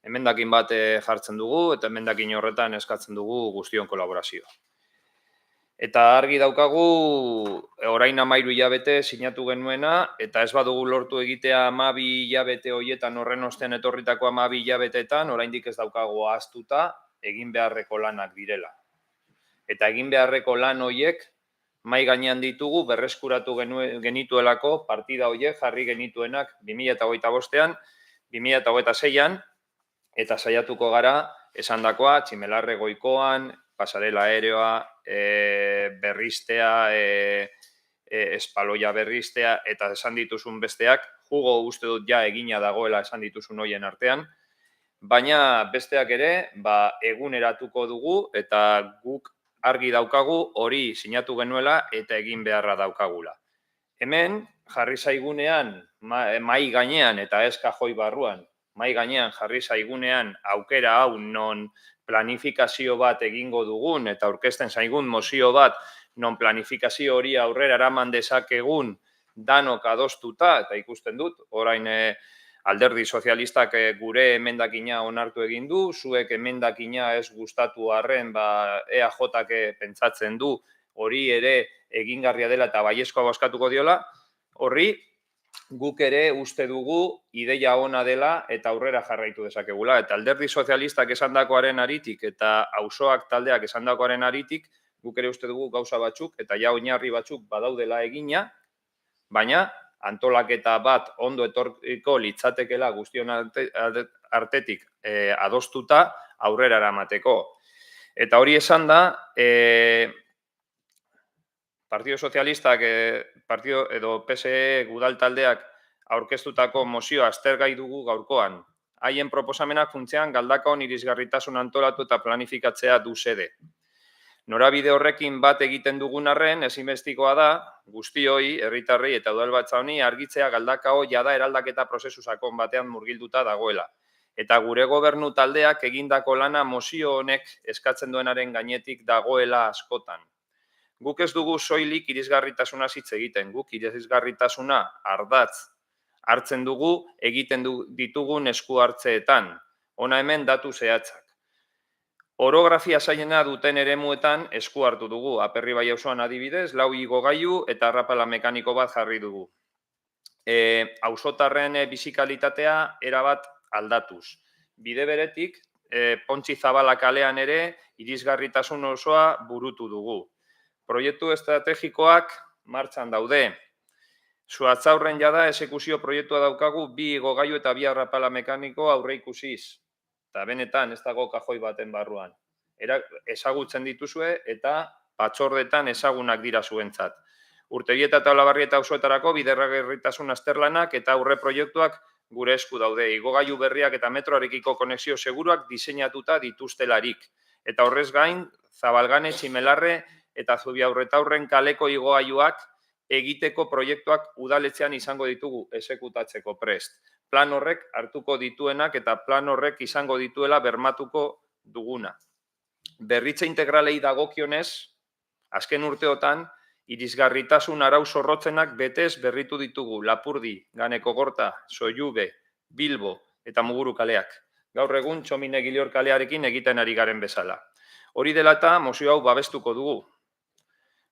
emendakin bat jartzen dugu eta emendakin horretan eskatzen dugu guztion kolaborazioa. Eta argi daukagu orain 13 hilabete sinatu genuena eta ez badugu lortu egitea 12 hilabete horietan horren ostean etorritako 12 hilabetetan oraindik ez daukagu ahaztuta egin beharreko lanak direla. Eta egin beharreko lan horiek mai gainean ditugu berreskuratu genituelako partida horiek jarri genituenak 2025ean, 2026ean, eta saiatuko gara esandakoa Tximelarre Goikoan, pasarela aereoa, berristea, espaloia berristea, eta esan dituzun besteak, jugo uste dut ja egina dagoela esan dituzun hoien artean, baina besteak ere eguneratuko dugu eta guk argi daukagu hori sinatu genuela eta egin beharra daukagula. Hemen jarri zaigunean, mai gainean eta ez kajoi barruan, mai gainean jarri zaigunean aukera hau non planifikazio bat egingo dugun eta aurkezten zaigun mozio bat non planifikazio hori aurrera eraman dezakegun danok adostuta, eta ikusten dut, orain Alderdi Sozialistak gure emendakina onartu egin du, zuek emendakina ez gustatu arren EAJak pentsatzen du hori ere egingarria dela eta baiezkoa bozkatuko diola, horri guk ere uste dugu ideia ona dela eta aurrera jarraitu dezakegula. Eta Alderdi Sozialistak esandakoaren aritik eta auzoak taldeak esandakoaren aritik, guk ere uste dugu gauza batzuk eta ja oinarri batzuk badaudela egina, baina antolaketa bat ondo etorriko litzatekela guztion artetik adostuta aurrera eramateko. Eta hori esan da, Partido Sozialistak edo PSE udal taldeak aurkeztutako mozioa aztergai dugu gaurkoan. Haien proposamenak funtzean Galdakaon irisgarritasun antolatu eta planifikatzea du xede. Norabide horrekin bat egiten dugun arren, ezinbestikoa da, guztioi, herritarrei eta udalbatza honi argitzea Galdakao jada eraldaketa prozesu sakon batean murgilduta dagoela. Eta gure gobernu taldeak egindako lana mozio honek eskatzen duenaren gainetik dagoela askotan. Guk ez dugu soilik irisgarritasuna hitz egiten, guk irisgarritasuna ardatz hartzen dugu egiten ditugun esku hartzeetan. Hona hemen datu zehatzak. Orografia zailena duten eremuetan esku hartu dugu. Aperribai auzoan adibidez, 4 igogailu eta arrapala mekaniko bat jarri dugu. Auzotarren bizikalitatea erabat aldatuz. Bide beretik, Pontxi Zabala kalean ere irisgarritasun osoa burutu dugu. Proiektu estrategikoak martxan daude. Zuatzaurren jada esekuzio proiektua daukagu 2 igogailu eta 2 arrapala mekaniko aurreikusiz. Eta benetan ez dago kajoi baten barruan. Ezagutzen dituzue eta batzordetan ezagunak dira zuentzat. Urtebieta eta Olabarrieta auzoetarako bideragarritasun azterlanak eta aurre proiektuak gure esku daude. Igogailu berriak eta metroarekiko konexio seguruak diseinatuta dituztelarik. Eta horrez gain, Zabalgane, Tximelarre eta Zubiaurretaurren kaleko igogailuak egiteko proiektuak udaletxean izango ditugu esekutatzeko prest. Plan horrek hartuko dituenak eta plan horrek izango dituela bermatuko duguna. Berritze integralei dagokionez, azken urteotan, irisgarritasun arau zorrotzenak betez berritu ditugu Lapurdi, Ganeko Gorta, Sollube, Bilbo eta Muguru kaleak. Gaur egun Txomine Gilior kalearekin egiten ari garen bezala. Hori dela eta mozio hau babestuko dugu.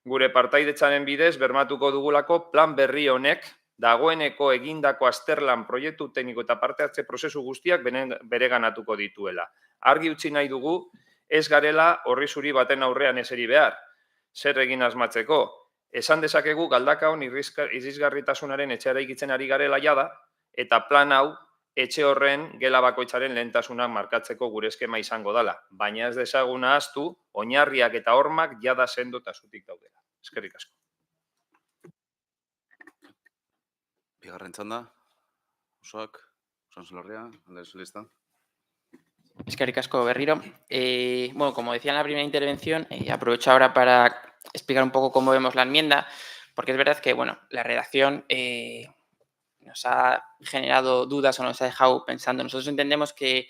Gure partaidetzaren bidez bermatuko dugulako plan berri honek dagoeneko egindako azterlan proiektu tekniko eta parte hartze prozesu guztiak bereganatuko dituela. Argi utzi nahi dugu, ez garela horri zuri baten aurrean eseri behar. Zer egin asmatzeko? Esan dezakegu Galdakaon irisgarritasunaren etxe eraikitzen ari garela jada, eta plan hau etxe horren gela bakoitzaren lehentasunak markatzeko gure eskema izango dela. Baina ez desaguna ahaztu, oinarriak eta hormak jada sendo eta zutik daudela. Eskerrik asko. Bigarren txanda, osoak, Sonsolorria, Alderdi Sozialista. Eskerrik asko berriro. Bueno, como decía en la primera intervención, aprovecho ahora para explicar un poco cómo vemos la enmienda, porque es verdad que, bueno, la redacción nos ha generado dudas o nos ha dejado pensando. Nosotros entendemos que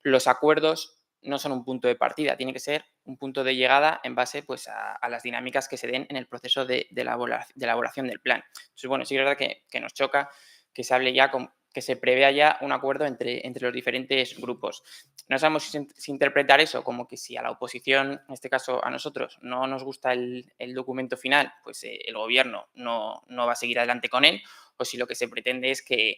los acuerdos no son un punto de partida, tiene que ser un punto de llegada en base pues, a las dinámicas que se den en el proceso de elaboración del plan. Entonces, bueno, sí es verdad que nos choca que se hable ya, que se prevea ya un acuerdo entre los diferentes grupos. No sabemos si interpretar eso como que si a la oposición, en este caso a nosotros, no nos gusta el documento final, pues el gobierno no va a seguir adelante con él, o si lo que se pretende es que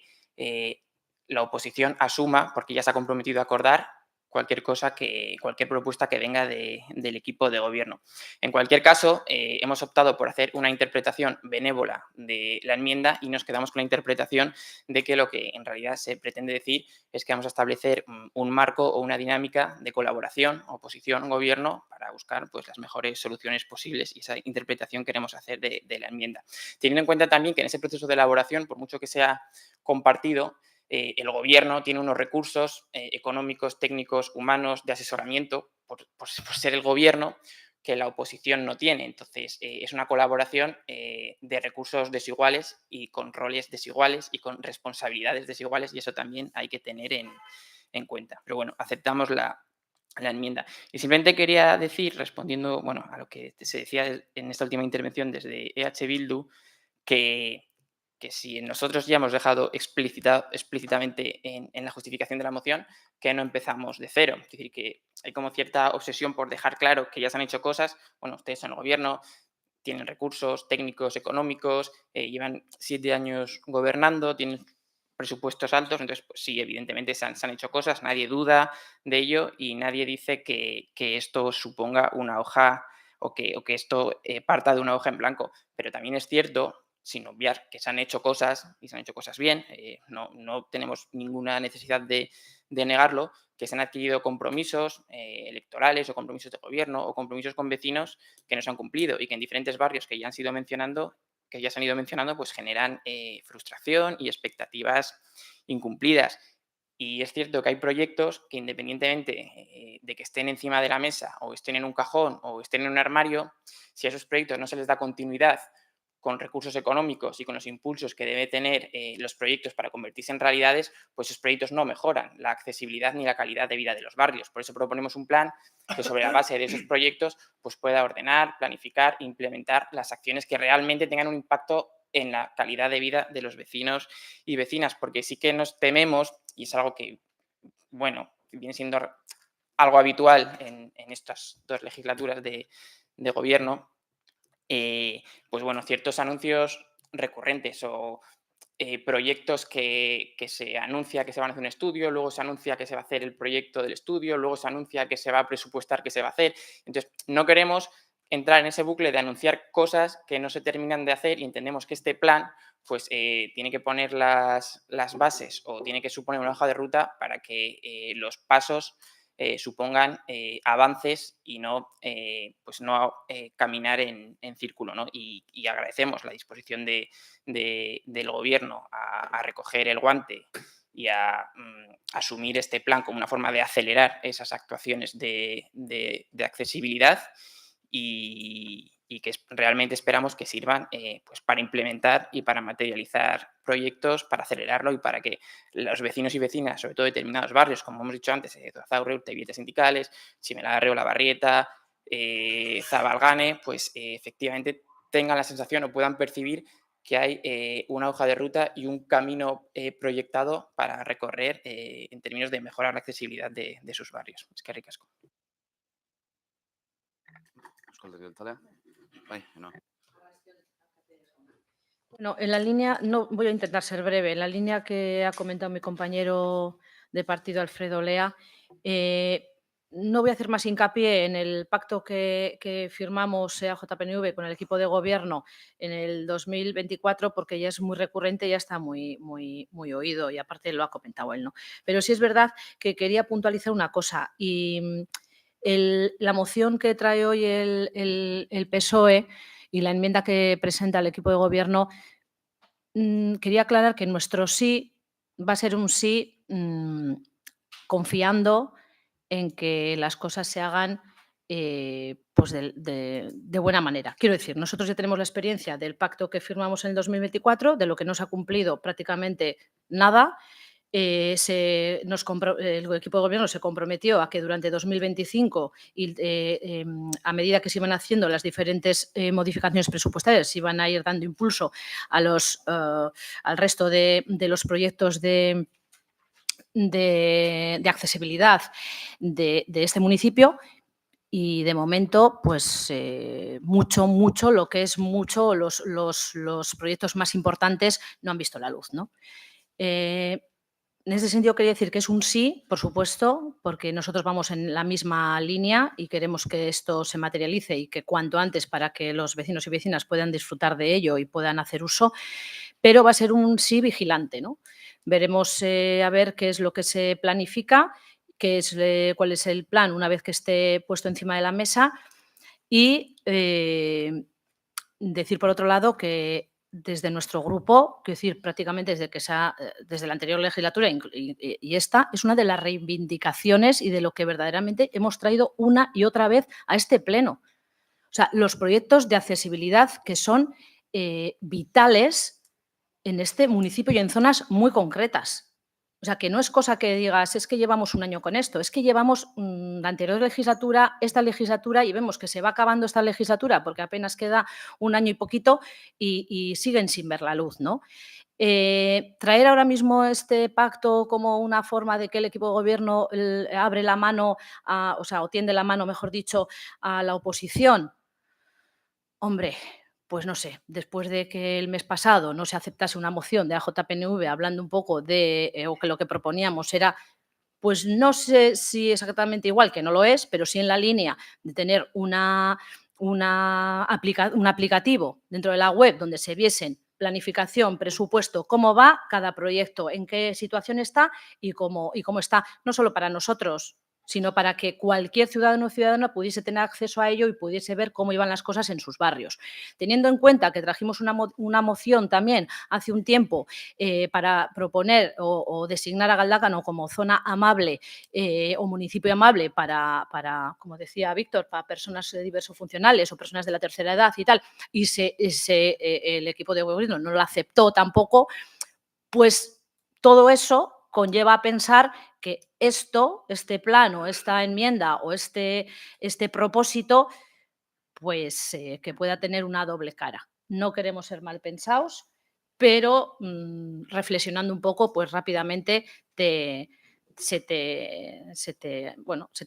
la oposición asuma, porque ya se ha comprometido a acordar, cualquier propuesta que venga del equipo de gobierno. En cualquier caso, hemos optado por hacer una interpretación benévola de la enmienda y nos quedamos con la interpretación de que lo que en realidad se pretende decir es que vamos a establecer un marco o una dinámica de colaboración, oposición, gobierno, para buscar pues, las mejores soluciones posibles, y esa interpretación queremos hacer de la enmienda. Teniendo en cuenta también que en ese proceso de elaboración, por mucho que sea compartido, el gobierno tiene unos recursos económicos, técnicos, humanos, de asesoramiento, por ser el gobierno, que la oposición no tiene. Entonces, es una colaboración de recursos desiguales y con roles desiguales y con responsabilidades desiguales, y eso también hay que tener en cuenta. Pero bueno, aceptamos la enmienda. Y simplemente quería decir, respondiendo a lo que se decía en esta última intervención desde EH Bildu, que si nosotros ya hemos dejado explícitamente en la justificación de la moción que no empezamos de cero. Es decir, que hay como cierta obsesión por dejar claro que ya se han hecho cosas. Bueno, ustedes son el gobierno, tienen recursos técnicos, económicos, llevan 7 años gobernando, tienen presupuestos altos, entonces pues sí, evidentemente se han hecho cosas, nadie duda de ello y nadie dice que esto suponga una hoja o que esto parta de una hoja en blanco. Pero también es cierto, sin obviar, que se han hecho cosas y se han hecho cosas bien, no tenemos ninguna necesidad de negarlo, que se han adquirido compromisos electorales o compromisos de gobierno o compromisos con vecinos que no se han cumplido y que en diferentes barrios que ya se han ido mencionando, pues generan frustración y expectativas incumplidas. Y es cierto que hay proyectos que, independientemente de que estén encima de la mesa o estén en un cajón o estén en un armario, si a esos proyectos no se les da continuidad con recursos económicos y con los impulsos que debe tener los proyectos para convertirse en realidades, pues esos proyectos no mejoran la accesibilidad ni la calidad de vida de los barrios. Por eso proponemos un plan que sobre la base de esos proyectos pues pueda ordenar, planificar e implementar las acciones que realmente tengan un impacto en la calidad de vida de los vecinos y vecinas, porque sí que nos tememos, y es algo que, viene siendo algo habitual en estas 2 legislaturas de gobierno, ciertos anuncios recurrentes o proyectos que se anuncia que se van a hacer un estudio, luego se anuncia que se va a hacer el proyecto del estudio, luego se anuncia que se va a presupuestar que se va a hacer. Entonces, no queremos entrar en ese bucle de anunciar cosas que no se terminan de hacer y entendemos que este plan pues tiene que poner las bases o tiene que suponer una hoja de ruta para que los pasos supongan avances y no caminar en círculo, ¿no? Y agradecemos la disposición del gobierno a recoger el guante y a asumir este plan como una forma de acelerar esas actuaciones de accesibilidad y que realmente esperamos que sirvan para implementar y para materializar proyectos, para acelerarlo y para que los vecinos y vecinas, sobre todo de determinados barrios, como hemos dicho antes, Zuazaurre, Urtebieta Sindicales, Chimelagarre, Olavarrieta, Zabalgane, pues efectivamente tengan la sensación o puedan percibir que hay una hoja de ruta y un camino proyectado para recorrer en términos de mejorar la accesibilidad de sus barrios. Eskerrik asko. Bueno, en la línea, no voy a intentar ser breve, en la línea que ha comentado mi compañero de partido, Alfredo Lea, no voy a hacer más hincapié en el pacto que firmamos EAJ-PNV con el equipo de gobierno en el 2024 porque ya es muy recurrente, ya está muy oído y aparte lo ha comentado él, ¿no? Pero sí es verdad que quería puntualizar una cosa y la moción que trae hoy el PSOE y la enmienda que presenta el equipo de gobierno, quería aclarar que nuestro sí va a ser un sí confiando en que las cosas se hagan pues de buena manera. Quiero decir, nosotros ya tenemos la experiencia del pacto que firmamos en el 2024, de lo que no se ha cumplido prácticamente nada. El equipo de gobierno se comprometió a que durante 2025 y a medida que se iban haciendo las diferentes modificaciones presupuestarias se iban a ir dando impulso a al resto de los proyectos de accesibilidad de este municipio. Y de momento, pues mucho, lo que es mucho, los proyectos más importantes no han visto la luz, ¿no? En ese sentido, quería decir que es un sí, por supuesto, porque nosotros vamos en la misma línea y queremos que esto se materialice y que cuanto antes para que los vecinos y vecinas puedan disfrutar de ello y puedan hacer uso, pero va a ser un sí vigilante, ¿no? Veremos a ver qué es lo que se planifica, cuál es el plan una vez que esté puesto encima de la mesa y decir, por otro lado, que desde nuestro grupo, quiero decir, prácticamente desde la anterior legislatura y esta, es una de las reivindicaciones y de lo que verdaderamente hemos traído una y otra vez a este pleno. O sea, los proyectos de accesibilidad que son vitales en este municipio y en zonas muy concretas. O sea, que no es cosa que digas, es que llevamos un año con esto, es que llevamos la anterior legislatura, esta legislatura, y vemos que se va acabando esta legislatura porque apenas queda un año y poquito y siguen sin ver la luz, ¿no? Traer ahora mismo este pacto como una forma de que el equipo de gobierno abre la mano, o tiende la mano, mejor dicho, a la oposición. Hombre, pues no sé, después de que el mes pasado no se aceptase una moción de AJPNV hablando un poco de, o que lo que proponíamos era, pues no sé si exactamente igual, que no lo es, pero sí en la línea de tener un aplicativo dentro de la web donde se viesen planificación, presupuesto, cómo va cada proyecto, en qué situación está y cómo está, no solo para nosotros, sino para que cualquier ciudadano o ciudadana pudiese tener acceso a ello y pudiese ver cómo iban las cosas en sus barrios. Teniendo en cuenta que trajimos una moción también hace un tiempo para proponer o designar a Galdácano como zona amable o municipio amable para, como decía Víctor, para personas diversofuncionales o personas de la tercera edad y tal, y el equipo de gobierno no lo aceptó tampoco, pues todo eso conlleva a pensar que este plan o esta enmienda o este propósito, pues que pueda tener una doble cara. No queremos ser mal pensados, pero reflexionando un poco, pues rápidamente se te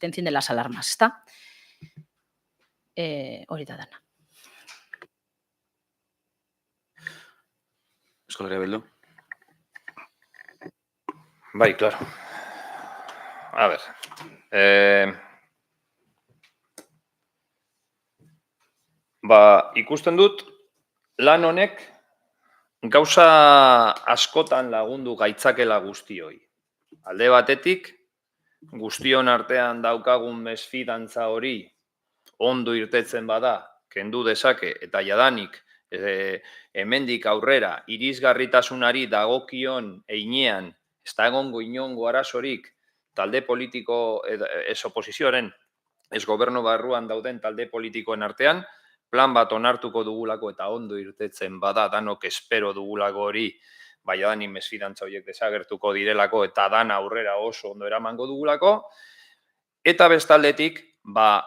encienden las alarmas, ¿está? Ahorita, Dana. Euskal Herria Bildu. Bai, claro. A ver. Ikusten dut, lan honek gauza askotan lagundu gaitzakela guztioi. Alde batetik, guztion artean daukagun mesfidantza hori ondo irtetzen bada, kendu dezake, eta jadanik hemendik aurrera irisgarritasunari dagokion heinean ez da egongo inongo arazorik talde politiko, ez oposizioaren, ez gobernu barruan dauden talde politikoen artean, plan bat onartuko dugulako eta ondo irtetzen bada, danok espero dugulako hori, bai jadanik mesfidantza horiek desagertuko direlako eta dan aurrera oso ondo eramango dugulako, eta bestaldetik,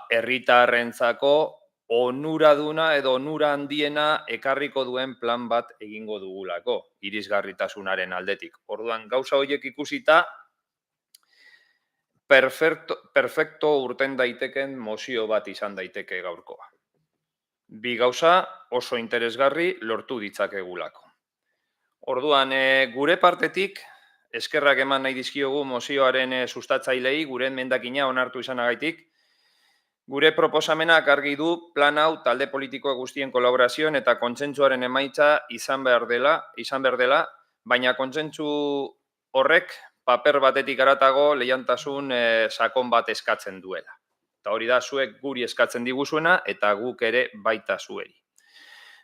herritarrentzako onuraduna edo onura handiena ekarriko duen plan bat egingo dugulako, irisgarritasunaren aldetik. Orduan, gauza horiek ikusita, perfecto urten daiteken mozio bat izan daiteke gaurkoa. Bi gauza oso interesgarri lortu ditzakegulako. Orduan, gure partetik, eskerrak eman nahi dizkiogu mozioaren sustatzailei, gure emendakina onartu izanagaitik, gure proposamenak argi du plan hau talde politiko guztien kolaborazioen eta kontsentsuaren emaitza izan behar dela, baina kontsentsu horrek paper batetik haratago leiantasun sakon bat eskatzen duela. Eta hori da zuek guri eskatzen diguzuena eta guk ere baita zuei.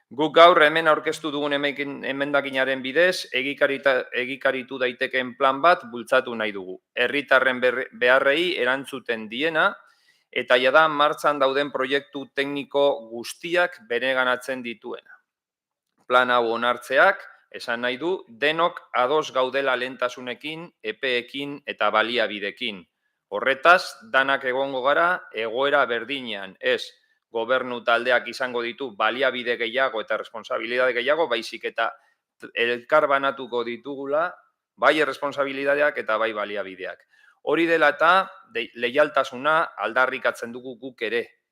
Guk gaur hemen aurkeztu dugun emendakinaren bidez, egikaritu daitekeen plan bat bultzatu nahi dugu. Herritarren beharrei erantzuten diena, eta jada martxan dauden proiektu tekniko guztiak bereganatzen dituena. Plan hau onartzeak, esan nahi du, denok ados gaudela lehentasunekin, epeekin eta baliabidekin. Horretaz, danak egongo gara egoera berdinean, ez gobernu taldeak izango ditu baliabide gehiago eta responsabilidade gehiago, baizik eta elkar banatuko ditugula, bai erresponsabilidadeak eta bai baliabideak. Hori dela eta leialtasuna aldarrikatzen dugu guk ere.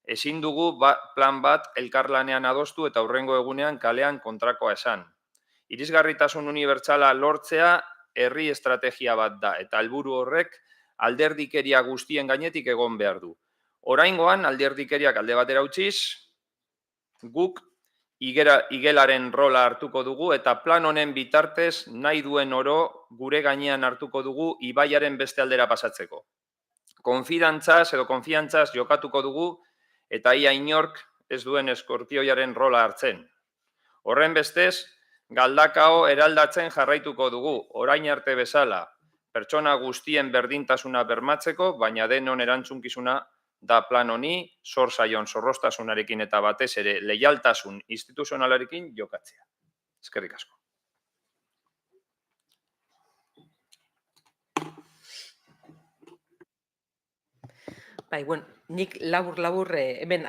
Ezin dugu plan bat elkarlanean adostu eta hurrengo egunean kalean kontrakoa esan. Irisgarritasun unibertsala lortzea herri estrategia bat da, eta helburu horrek alderdikeria guztien gainetik egon behar du. Oraingoan alderdikeriak alde batera utziz, guk igelaren rola hartuko dugu eta plan honen bitartez nahi duen oro gure gainean hartuko dugu ibaiaren beste aldera pasatzeko. Konfiantzaz jokatuko dugu eta ia inork ez duen eskorpioiaren rola hartzen. Horren bestez, Galdakao eraldatzen jarraituko dugu, orain arte bezala, pertsona guztien berdintasuna bermatzeko, baina denon erantzunkizuna da plan honi, zor zaion zorrostasunarekin eta batez ere leialtasun instituzionalarekin jokatzea. Eskerrik asko. Bai, bueno, nik labur hemen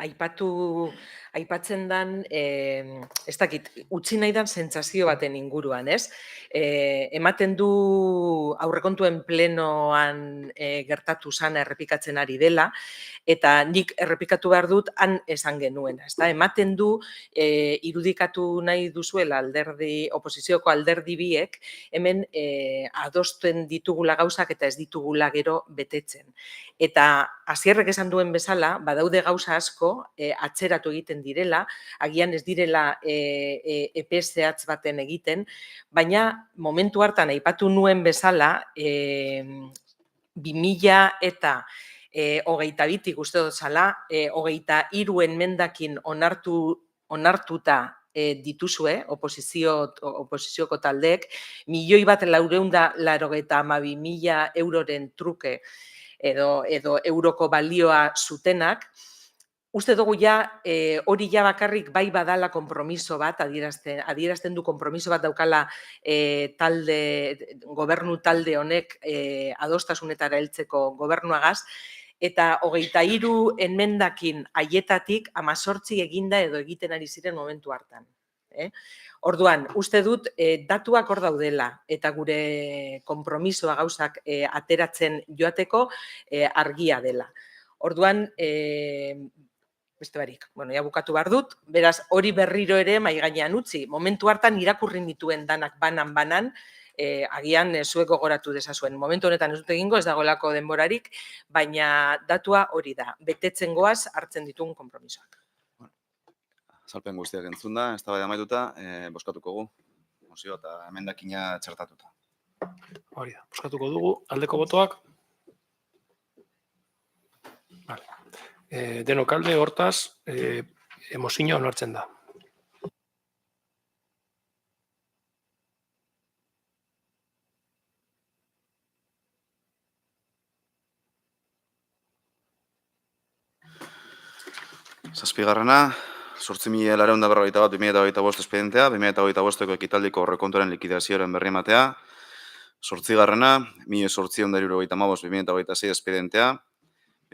aipatzen dan, ez dakit, utzi nahi dan sentsazio baten inguruan, ez? Ematen du aurrekontuen plenoan gertatu zana errepikatzen ari dela, eta nik errepikatu behar dut han esan genuena, ez da? Ematen du irudikatu nahi duzuela oposizioko alderdi biek, hemen adosten ditugula gauzak eta ez ditugula gero betetzen. Eta Asierrek esan duen bezala, badaude gauza asko atzeratu egiten direla, agian ez direla epe zehatz baten egiten, baina momentu hartan aipatu nuen bezala, 2022tik uste dut zala, 23 enmendakin onartuta dituzue, oposizioko taldeek, 1.492.000 euroren truke edo euroko balioa zutenak, uste dugu hori bakarrik bai badala konpromiso bat, adierazten du konpromiso bat daukala gobernu talde honek adostasunetara heltzeko gobernuagaz, eta 23 enmendakin haietatik 18 eginda edo egiten ari ziren momentu hartan. Orduan, uste dut datuak hor daudela eta gure konpromisoa gauzak ateratzen joateko argia dela. Orduan, beste barik, ja bukatu behar dut, beraz hori berriro ere mahai gainean utzi. Momentu hartan irakurri nituen danak banan, agian zuek gogoratu dezazuen. Momentu honetan ez dut egingo, ez dagoelako denborarik, baina datua hori da. Betetzen goaz hartzen ditugun konpromisoak. Azalpen guztiak entzunda, eztabaida amaituta, bozkatuko gu, mozio eta emendakina txertatuta. Hori da, bozkatuko dugu, aldeko botoak. Denok alde, hortaz, mozioa onartzen da. Zazpigarrena, 8.841 espedientea, 2025eko ekitaldiko aurrekontuaren likidazioaren berri ematea. 8garrena, 1.875.2026 espedientea,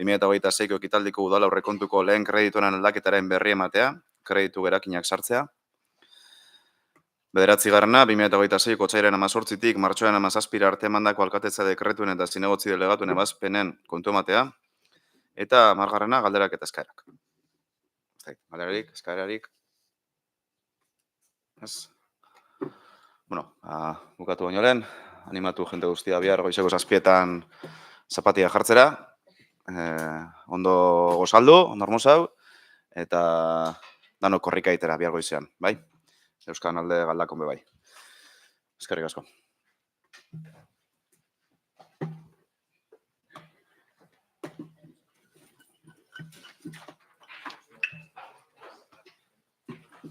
2026ko ekitaldiko udala aurrekontuko lehen kredituaren aldaketaren berri ematea, kreditu gerakinak sartzea. 9garrena, 2026ko otsailaren 18tik martxoaren 17 arte emandako alkatetza dekretuen eta zinegotzi delegatuen ebazpenen kontu ematea. Eta 10garrena, galderak eta eskaerak. Galderarik, eskaerarik. Bukatu baino lehen, animatu jente guztia bihar goizeko 7etan zapatia jartzera. Ondo gozaldu, ondo hermosau, eta danok korrika itera bihar goizean, bai? Euskan alde galdakon be bai. Eskerrik asko.